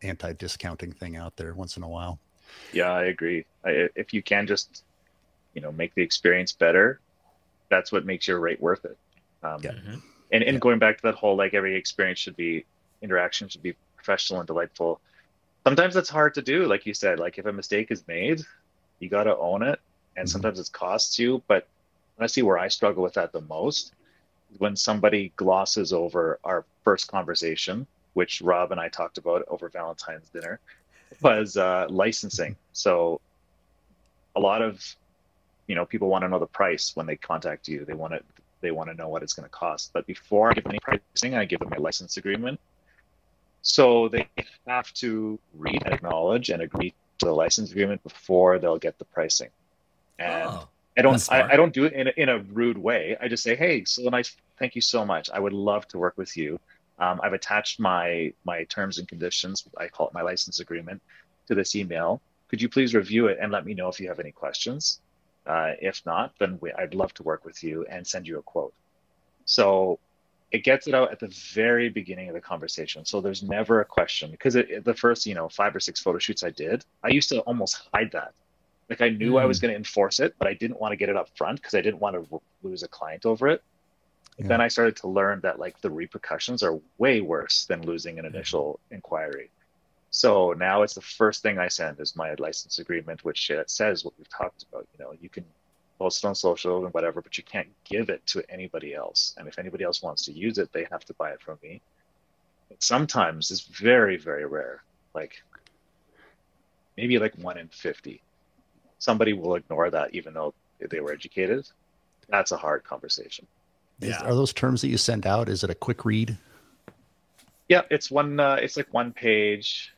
S1: anti-discounting thing out there once in a while.
S3: Yeah, I agree. If you can just, make the experience better, that's what makes your rate worth it. And going back to that whole, like, every interaction should be professional and delightful. Sometimes that's hard to do. Like you said, like, if a mistake is made, you got to own it. And sometimes it costs you. But honestly, where I struggle with that the most is when somebody glosses over our first conversation, which Rob and I talked about over Valentine's dinner, was licensing. So a lot of, people want to know the price when they contact you. They want to know what it's going to cost. But before I give any pricing, I give them a license agreement. So they have to read and acknowledge and agree to the license agreement before they'll get the pricing. And I don't do it in a rude way. I just say, hey, so nice. Thank you so much. I would love to work with you. I've attached my terms and conditions. I call it my license agreement, to this email. Could you please review it and let me know if you have any questions? If not, then I'd love to work with you and send you a quote. So it gets it out at the very beginning of the conversation. So there's never a question, because the first, 5 or 6 photo shoots I did, I used to almost hide that. Like, I knew I was going to enforce it, but I didn't want to get it up front because I didn't want to lose a client over it. Yeah. Then I started to learn that, like, the repercussions are way worse than losing an initial inquiry. So now it's the first thing I send is my license agreement, which says what we've talked about. You can post it on social and whatever, but you can't give it to anybody else. And if anybody else wants to use it, they have to buy it from me. But sometimes it's very, very rare. Like, maybe like 1 in 50. Somebody will ignore that even though they were educated. That's a hard conversation.
S1: Yeah. Are those terms that you send out, is it a quick read?
S3: Yeah, it's like 1 page,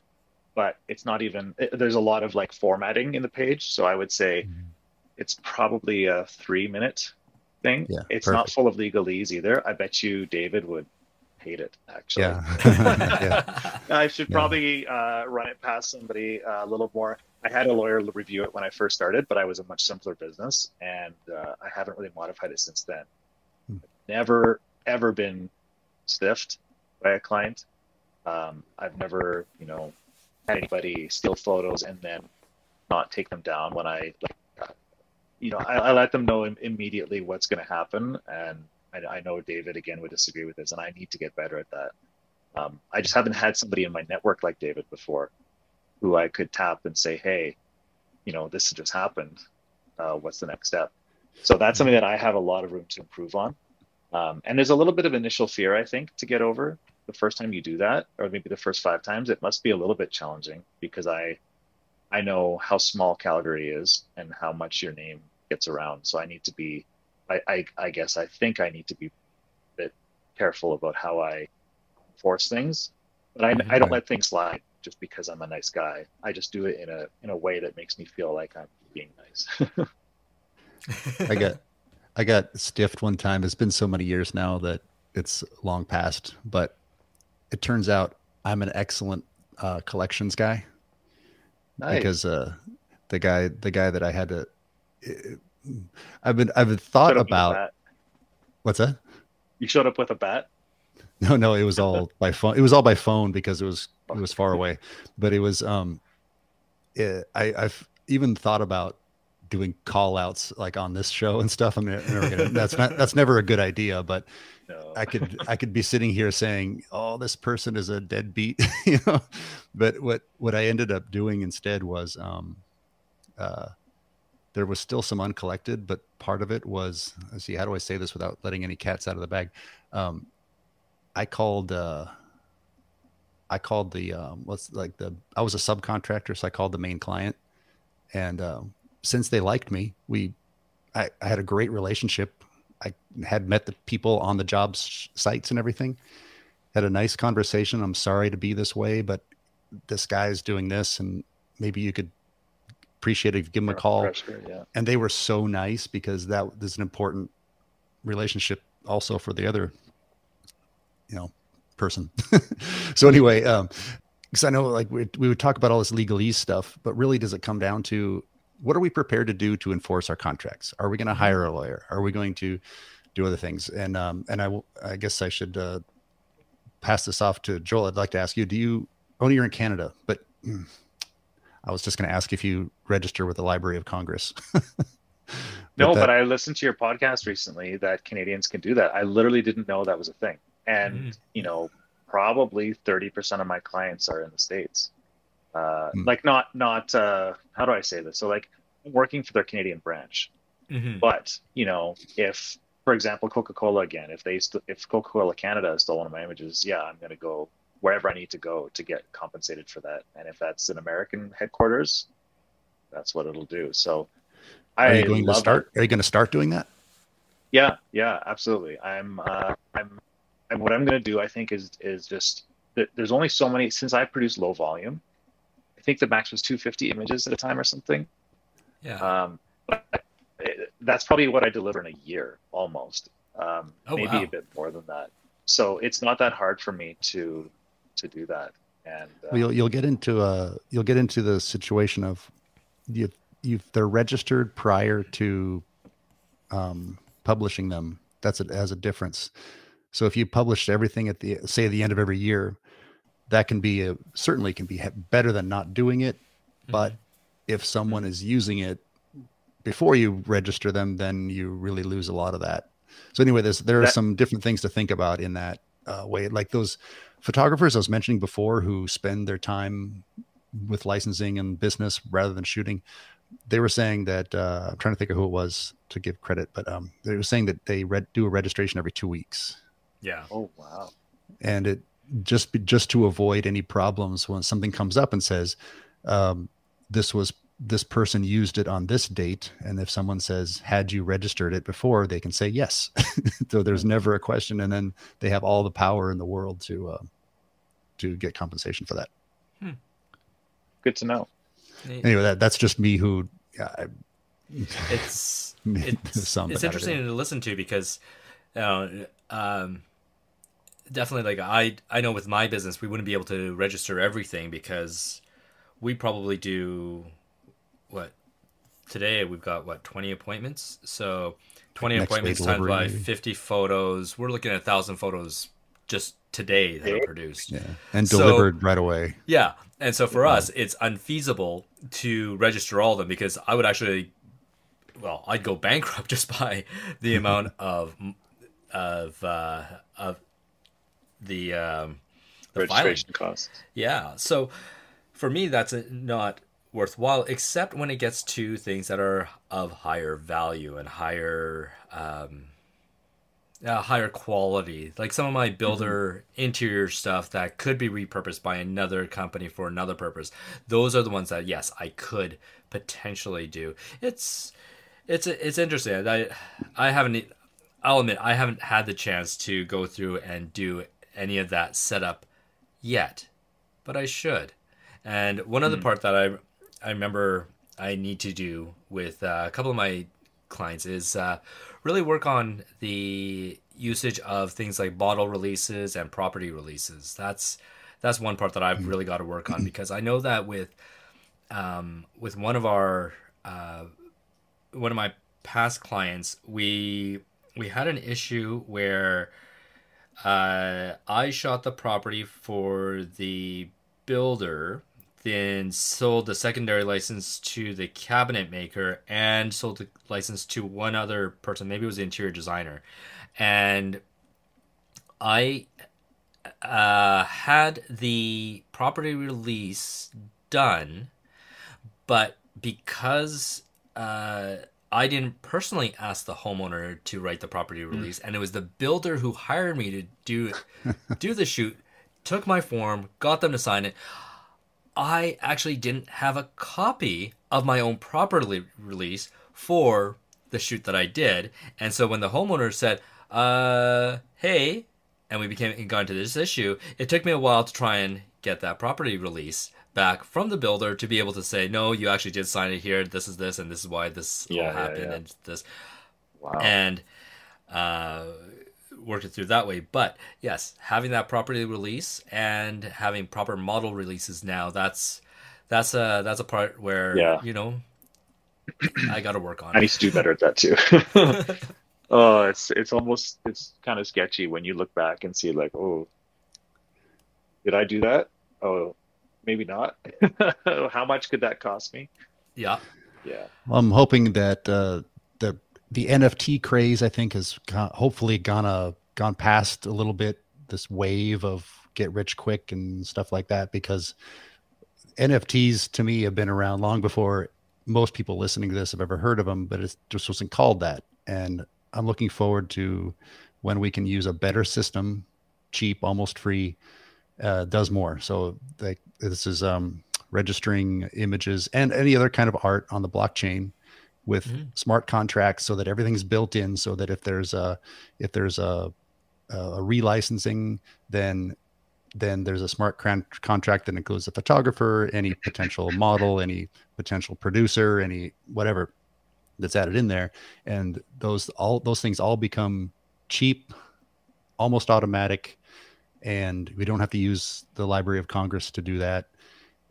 S3: but it's not even, there's a lot of, like, formatting in the page. So I would say it's probably a 3-minute thing. Yeah, it's perfect. Not full of legalese either. I bet you David would hate it, actually. Yeah. I should probably run it past somebody a little more. I had a lawyer review it when I first started, but I was a much simpler business, and I haven't really modified it since then. I've never, ever been stiffed by a client. I've never, had anybody steal photos and then not take them down when I let them know immediately what's going to happen. And I know David, again, would disagree with this, and I need to get better at that. I just haven't had somebody in my network like David before who I could tap and say, hey, this just happened. What's the next step? So that's something that I have a lot of room to improve on. And there's a little bit of initial fear, I think, to get over the first time you do that, or maybe the first 5 times. It must be a little bit challenging, because I know how small Calgary is and how much your name gets around. So I need to be, I guess I think I need to be a bit careful about how I enforce things. But I don't let things slide just because I'm a nice guy. I just do it in a way that makes me feel like I'm being nice.
S1: I got stiffed one time. It's been so many years now that it's long past, but it turns out I'm an excellent collections guy. Nice. Because the guy that I had to, I've thought about. What's that?
S3: You showed up with a bat?
S1: No, it was all by phone. It was all by phone because it was far away. But it was I've even thought about doing call outs like on this show and stuff. I mean, that's never a good idea, but no. I could be sitting here saying, oh, this person is a deadbeat, but what I ended up doing instead was, there was still some uncollected, but part of it was, let's see, how do I say this without letting any cats out of the bag? I called the I was a subcontractor. So I called the main client, and, since they liked me, I had a great relationship. I had met the people on the job sites and everything, had a nice conversation. I'm sorry to be this way, but this guy's doing this, and maybe you could appreciate it if you give them a call.
S3: Pressure, yeah.
S1: And they were so nice, because that is an important relationship also for the other, person. So anyway, because I know like we would talk about all this legalese stuff, but really does it come down to what are we prepared to do to enforce our contracts? Are we going to hire a lawyer? Are we going to do other things? And I guess I should pass this off to Joel. I'd like to ask you, you're in Canada, but I was just going to ask if you register with the Library of Congress.
S3: But I listened to your podcast recently that Canadians can do that. I literally didn't know that was a thing. And, probably 30% of my clients are in the States. Like not how do I say this? So like I'm working for their Canadian branch, but if, for example, Coca-Cola again, if Coca-Cola Canada has stolen my images, yeah, I'm going to go wherever I need to go to get compensated for that. And if that's an American headquarters, that's what it'll do. So
S1: are you going to start doing that?
S3: Yeah, absolutely. And what I'm going to do, I think, is just there's only so many, since I produce low volume. I think the max was 250 images at a time or something.
S2: Yeah.
S3: But that's probably what I deliver in a year, almost. Maybe a bit more than that. So it's not that hard for me to do that. And
S1: you'll get into the situation of they're registered prior to publishing them. That's as a difference. So if you publish everything at the end of every year, that can be certainly can be better than not doing it. But if someone is using it before you register them, then you really lose a lot of that. So anyway, there are some different things to think about in that way. Like those photographers I was mentioning before who spend their time with licensing and business rather than shooting. They were saying that I'm trying to think of who it was to give credit, but they were saying that they do a registration every 2 weeks.
S2: Yeah.
S3: Oh, wow.
S1: And it just to avoid any problems when something comes up and says, this person used it on this date. And if someone says, had you registered it before, they can say yes. So there's never a question. And then they have all the power in the world to get compensation for that.
S3: Good to know.
S1: Anyway, that's just me who
S2: it's interesting to listen to because definitely like I know with my business we wouldn't be able to register everything because we probably do today we've got 20 appointments, so 20 appointments times by 50 photos, we're looking at 1,000 photos just today that are produced
S1: and delivered right away.
S2: Yeah. And so for us, it's unfeasible to register all of them because I would actually, I'd go bankrupt just by the amount of the
S3: registration costs.
S2: Yeah. So for me, that's not worthwhile, except when it gets to things that are of higher value and higher quality, like some of my builder interior stuff that could be repurposed by another company for another purpose. Those are the ones that, yes, I could potentially do. It's interesting. I'll admit I haven't had the chance to go through and do any of that setup yet, but I should. And one other part that I remember I need to do with a couple of my clients is really work on the usage of things like bottle releases and property releases. That's one part that I've really got to work on because I know that with one of my past clients, we had an issue where I shot the property for the builder, then sold the secondary license to the cabinet maker and sold the license to one other person. Maybe it was the interior designer. And I had the property release done, but because I didn't personally ask the homeowner to write the property release, and it was the builder who hired me to do the shoot, took my form, got them to sign it. I actually didn't have a copy of my own property release for the shoot that I did. And so when the homeowner said, hey, and we got into this issue, it took me a while to try and get that property release back from the builder to be able to say, no, you actually did sign it here. This is this, and this is why this all happened, and this.
S3: Wow.
S2: And worked it through that way. But yes, having that properly release and having proper model releases now, that's a part where I got to work on.
S3: I need to do better at that too. Oh, it's kind of sketchy when you look back and see like, oh, did I do that? Oh, maybe not. How much could that cost me?
S2: Yeah.
S1: I'm hoping that the NFT craze, I think, has hopefully gone past a little bit this wave of get rich quick and stuff like that, because NFTs to me have been around long before most people listening to this have ever heard of them, but it just wasn't called that. And I'm looking forward to when we can use a better system, cheap, almost free, does more. So this is registering images and any other kind of art on the blockchain with smart contracts, so that everything's built in, so that if there's a relicensing, then there's a smart contract that includes the photographer, any potential model, any potential producer, any whatever that's added in there, and those things all become cheap, almost automatic, and we don't have to use the Library of Congress to do that.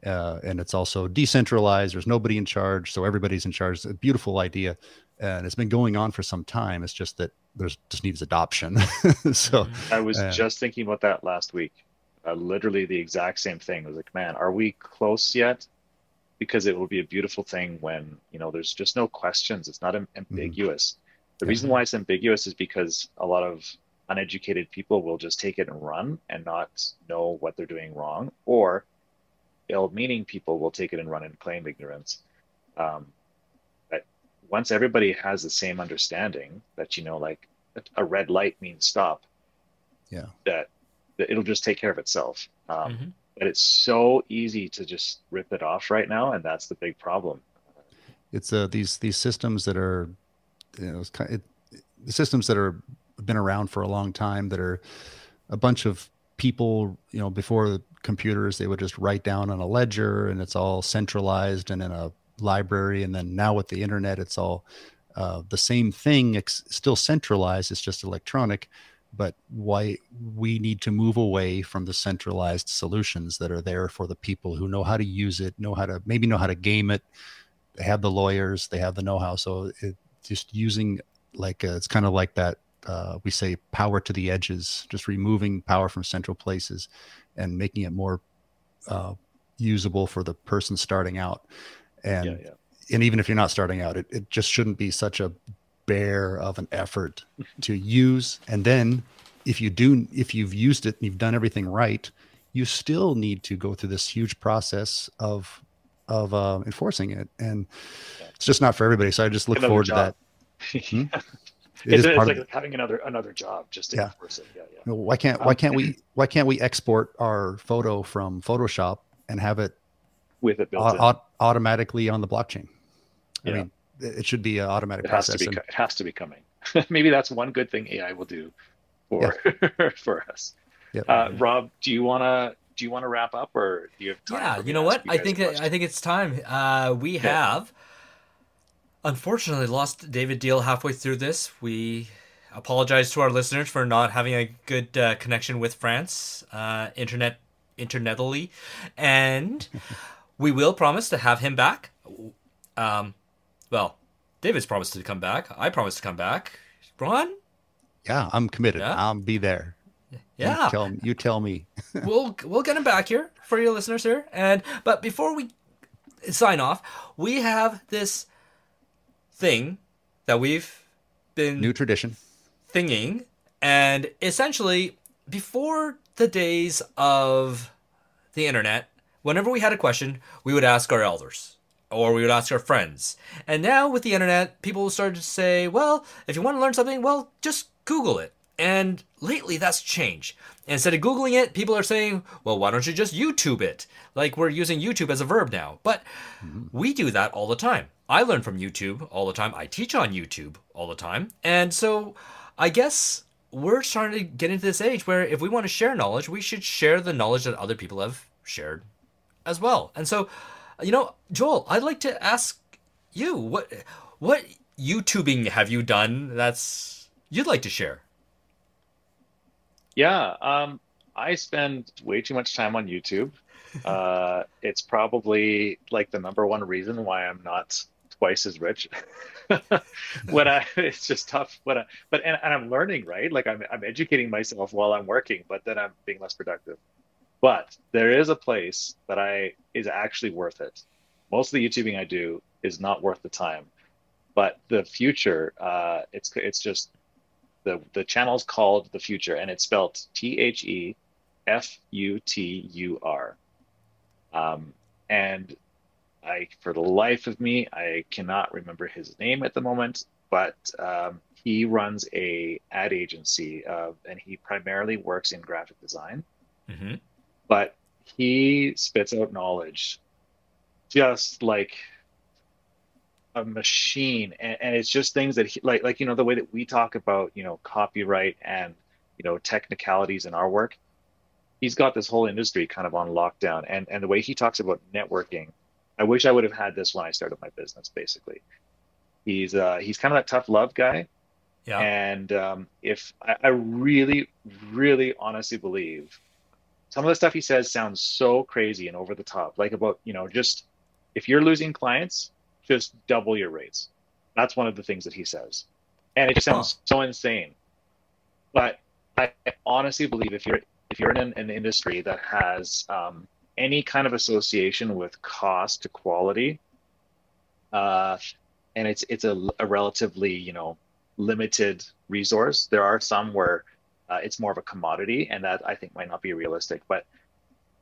S1: And it's also decentralized. There's nobody in charge, so everybody's in charge. It's a beautiful idea, and it's been going on for some time. It's just that there's just needs adoption. So
S3: I was just thinking about that last week. Literally the exact same thing. I was like, man, are we close yet? Because it will be a beautiful thing when, there's just no questions. It's not ambiguous. The reason why it's ambiguous is because a lot of uneducated people will just take it and run and not know what they're doing wrong, or ill-meaning people will take it and run and claim ignorance. But once everybody has the same understanding that, like a red light means stop, that it'll just take care of itself. But it's so easy to just rip it off right now, and that's the big problem.
S1: It's these systems that are, the systems that are been around for a long time, that are a bunch of people, before the computers, they would just write down on a ledger, and it's all centralized and in a library. And then now with the internet, it's all the same thing, still centralized. It's just electronic. But why we need to move away from the centralized solutions that are there for the people who know how to use it, know how to game it. They have the lawyers, they have the know-how. So just using it's kind of like that. We say power to the edges, just removing power from central places and making it more usable for the person starting out. And even if you're not starting out, it just shouldn't be such a bear of an effort to use. And then if you've used it and you've done everything right, you still need to go through this huge process of enforcing it. And it's just not for everybody. So I just look forward to that.
S3: It's like having another job just to enforce it.
S1: No, why can't we export our photo from Photoshop and have it
S3: with it built
S1: automatically on the blockchain? I mean, it should be an automatic process.
S3: It has to be coming. Maybe that's one good thing AI will do for us. Rob, do you want to wrap up, or do you have time?
S2: Yeah, you know what? I think it's time. We have unfortunately lost David Deal halfway through this. We apologize to our listeners for not having a good connection with France, internetally, and we will promise to have him back. Well, David's promised to come back. I promised to come back. Ron?
S1: Yeah, I'm committed. Yeah. I'll be there.
S2: Yeah.
S1: You tell me.
S2: We'll get him back here for your listeners here. But before we sign off, we have this thing that we've been
S1: new tradition
S2: thinging, and essentially before the days of the internet, whenever we had a question, we would ask our elders or we would ask our friends. And now with the internet, people started to say, well, if you want to learn something, well, just Google it. And lately that's changed. Instead of Googling it, people are saying, well, why don't you just YouTube it? Like we're using YouTube as a verb now. But we do that all the time. I learn from YouTube all the time. I teach on YouTube all the time. And so I guess we're starting to get into this age where if we want to share knowledge, we should share the knowledge that other people have shared as well. And so, Joel, I'd like to ask you, what YouTubing have you done that's you'd like to share?
S3: Yeah, I spend way too much time on YouTube. It's probably like the number one reason why I'm not twice as rich. It's just tough. And I'm learning, right? Like I'm educating myself while I'm working, but then I'm being less productive. But there is a place that is actually worth it. Most of the YouTubing I do is not worth the time, but the future, it's just the channel's called The Future, and it's spelled TheFutur. And for the life of me, I cannot remember his name at the moment, but he runs a ad agency, and he primarily works in graphic design.
S2: Mm-hmm.
S3: But he spits out knowledge just like a machine, and it's just things that he, like the way that we talk about copyright and technicalities in our work. He's got this whole industry kind of on lockdown, and the way he talks about networking, I wish I would have had this when I started my business. Basically, he's kind of that tough love guy.
S2: Yeah.
S3: And if I really, really honestly believe some of the stuff he says sounds so crazy and over the top, like about just if you're losing clients, just double your rates. That's one of the things that he says, and it just sounds so insane. But I honestly believe if you're in an industry that has any kind of association with cost to quality, and it's a relatively limited resource. There are some where it's more of a commodity, and that I think might not be realistic. But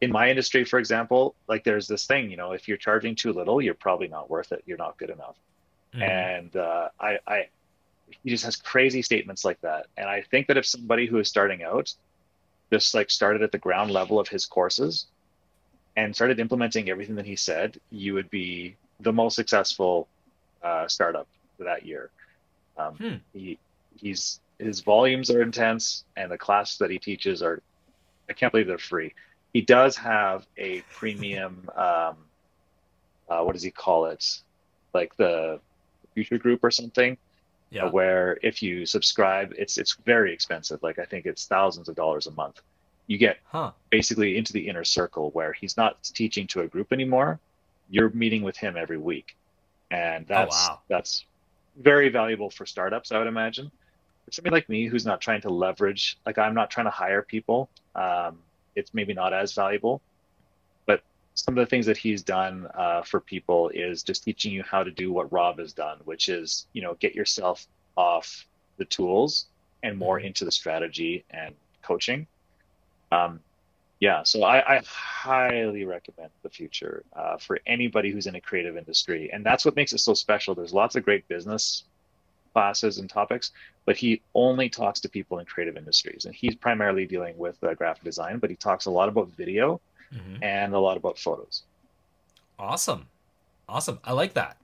S3: in my industry, for example, like there's this thing, if you're charging too little, you're probably not worth it. You're not good enough. Mm-hmm. And he just has crazy statements like that. And I think that if somebody who is starting out just like started at the ground level of his courses and started implementing everything that he said, you would be the most successful startup for that year. His volumes are intense, and the classes that he teaches I can't believe they're free. He does have a premium, what does he call it? Like the Future Group or something.
S2: Yeah.
S3: Where if you subscribe, it's very expensive. Like I think it's thousands of dollars a month. You get basically into the inner circle where he's not teaching to a group anymore. You're meeting with him every week. And that's very valuable for startups, I would imagine. For somebody like me who's not trying to leverage, like I'm not trying to hire people, it's maybe not as valuable. But some of the things that he's done for people is just teaching you how to do what Rob has done, which is, get yourself off the tools and more into the strategy and coaching. So I highly recommend The Future for anybody who's in a creative industry. And that's what makes it so special. There's lots of great business classes and topics, but he only talks to people in creative industries. And he's primarily dealing with graphic design, but he talks a lot about video and a lot about photos.
S2: Awesome. I like that.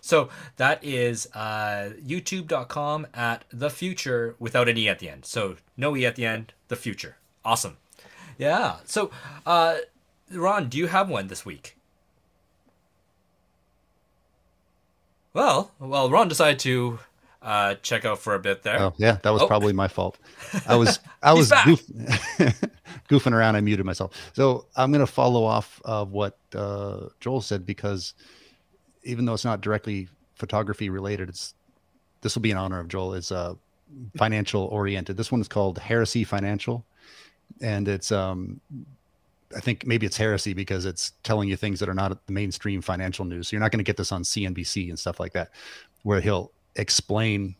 S2: So that is youtube.com at The Future without an E at the end. So no E at the end, The Future. Awesome. Yeah. So, Ron, do you have one this week? Well, Ron decided to check out for a bit there.
S1: Oh, yeah, that was probably my fault. I was goofing around. I muted myself. So I'm going to follow off of what Joel said, because even though it's not directly photography related, this will be in honor of Joel. It's financial oriented. This one is called Heresy Financial, and it's I think maybe it's heresy because it's telling you things that are not the mainstream financial news. So you're not going to get this on CNBC and stuff like that, where he'll explain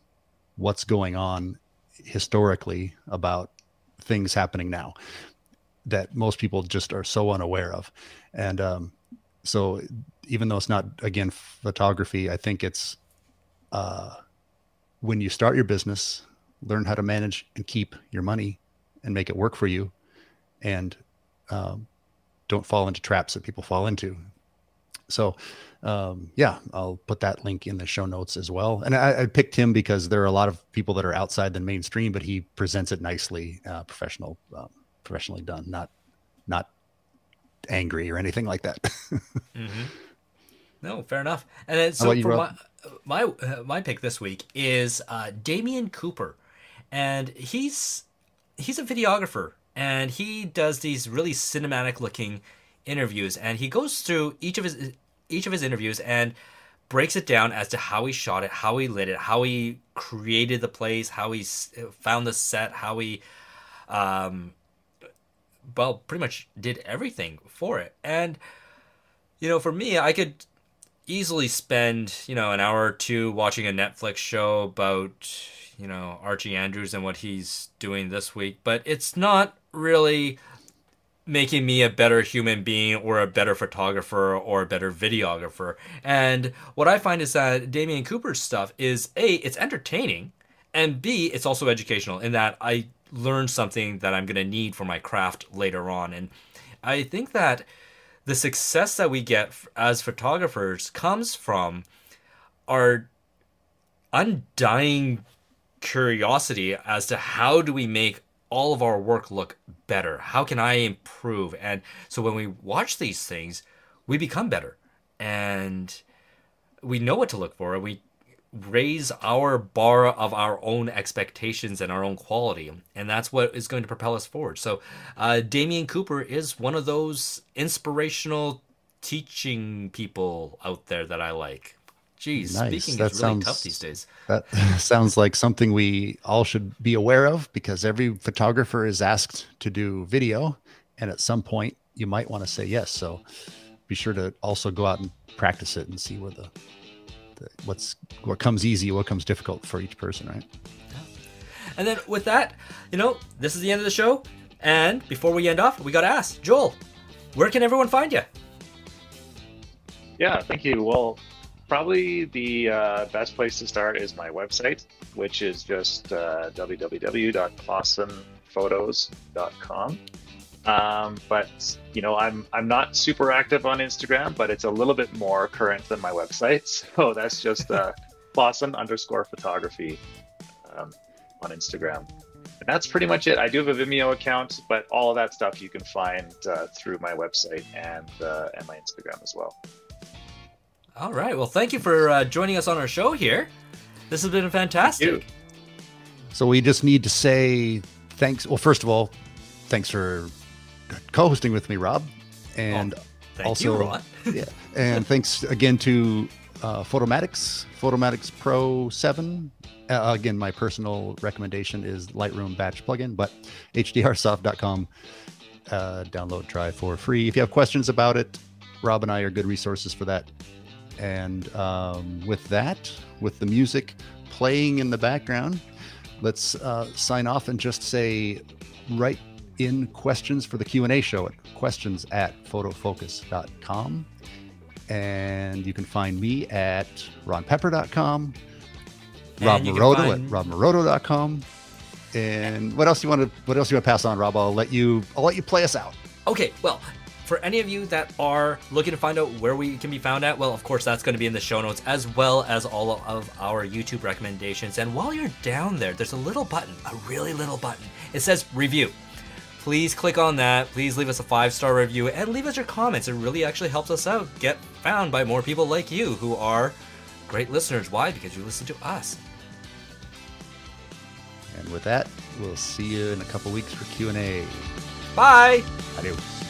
S1: what's going on historically about things happening now that most people just are so unaware of. And so even though it's not, again, photography, I think it's when you start your business, learn how to manage and keep your money and make it work for you. And don't fall into traps that people fall into. So, I'll put that link in the show notes as well. And I picked him because there are a lot of people that are outside the mainstream, but he presents it nicely, professionally done, not angry or anything like that.
S2: Mm-hmm. No, fair enough. And then,
S1: How about you,
S2: for
S1: Rob?
S2: my pick this week is Damian Cooper, and he's a videographer, and he does these really cinematic looking interviews, and he goes through each of his interviews and breaks it down as to how he shot it, how he lit it, how he created the place, how he found the set, how he pretty much did everything for it. And for me, I could easily spend an hour or two watching a Netflix show about Archie Andrews and what he's doing this week, but it's not really making me a better human being or a better photographer or a better videographer. And what I find is that Damian Cooper's stuff is A, it's entertaining, and B, it's also educational in that I learn something that I'm going to need for my craft later on. And I think that the success that we get as photographers comes from our undying curiosity as to how do we make all of our work look better? How can I improve? And so when we watch these things, we become better and we know what to look for, and we raise our bar of our own expectations and our own quality. And that's what is going to propel us forward. So Damian Cooper is one of those inspirational teaching people out there that I like. Geez,
S1: Nice.
S2: Speaking
S1: That
S2: is really
S1: sounds-
S2: tough these days.
S1: That sounds like something we all should be aware of, because every photographer is asked to do video, and at some point you might want to say yes. So be sure to also go out and practice it and see where what comes easy, what comes difficult for each person, right?
S2: And then with that, this is the end of the show. And before we end off, we got to ask, Joel, where can everyone find you?
S3: Yeah, thank you. Well, probably the best place to start is my website, which is just www.klassenphotos.com. But I'm not super active on Instagram, but it's a little bit more current than my website. So that's just Klassen_photography on Instagram. And that's pretty much it. I do have a Vimeo account, but all of that stuff you can find through my website and my Instagram as well.
S2: All right. Well, thank you for joining us on our show here. This has been fantastic.
S3: Thank you.
S1: So we just need to say thanks. Well, first of all, thanks for co-hosting with me, Rob. And
S2: Thank
S1: also,
S2: you, Ron.
S1: yeah. And thanks again to Photomatics Pro 7. Again, my personal recommendation is Lightroom Batch plugin, but hdrsoft.com. Download, try for free. If you have questions about it, Rob and I are good resources for that. And with that, with the music playing in the background, let's sign off and just say, write in questions for the Q&A show at questions@photofocus.com. And you can find me at ronpepper.com, Rob Maroto at robmaroto.com. And what else you want to pass on, Rob? I'll let you play us out.
S2: Okay, well, for any of you that are looking to find out where we can be found at, well, of course, that's going to be in the show notes, as well as all of our YouTube recommendations. And while you're down there, there's a little button, a really little button. It says review. Please click on that. Please leave us a 5-star review and leave us your comments. It really actually helps us out get found by more people like you who are great listeners. Why? Because you listen to us.
S1: And with that, we'll see you in a couple weeks for Q&A.
S2: Bye.
S1: Adios.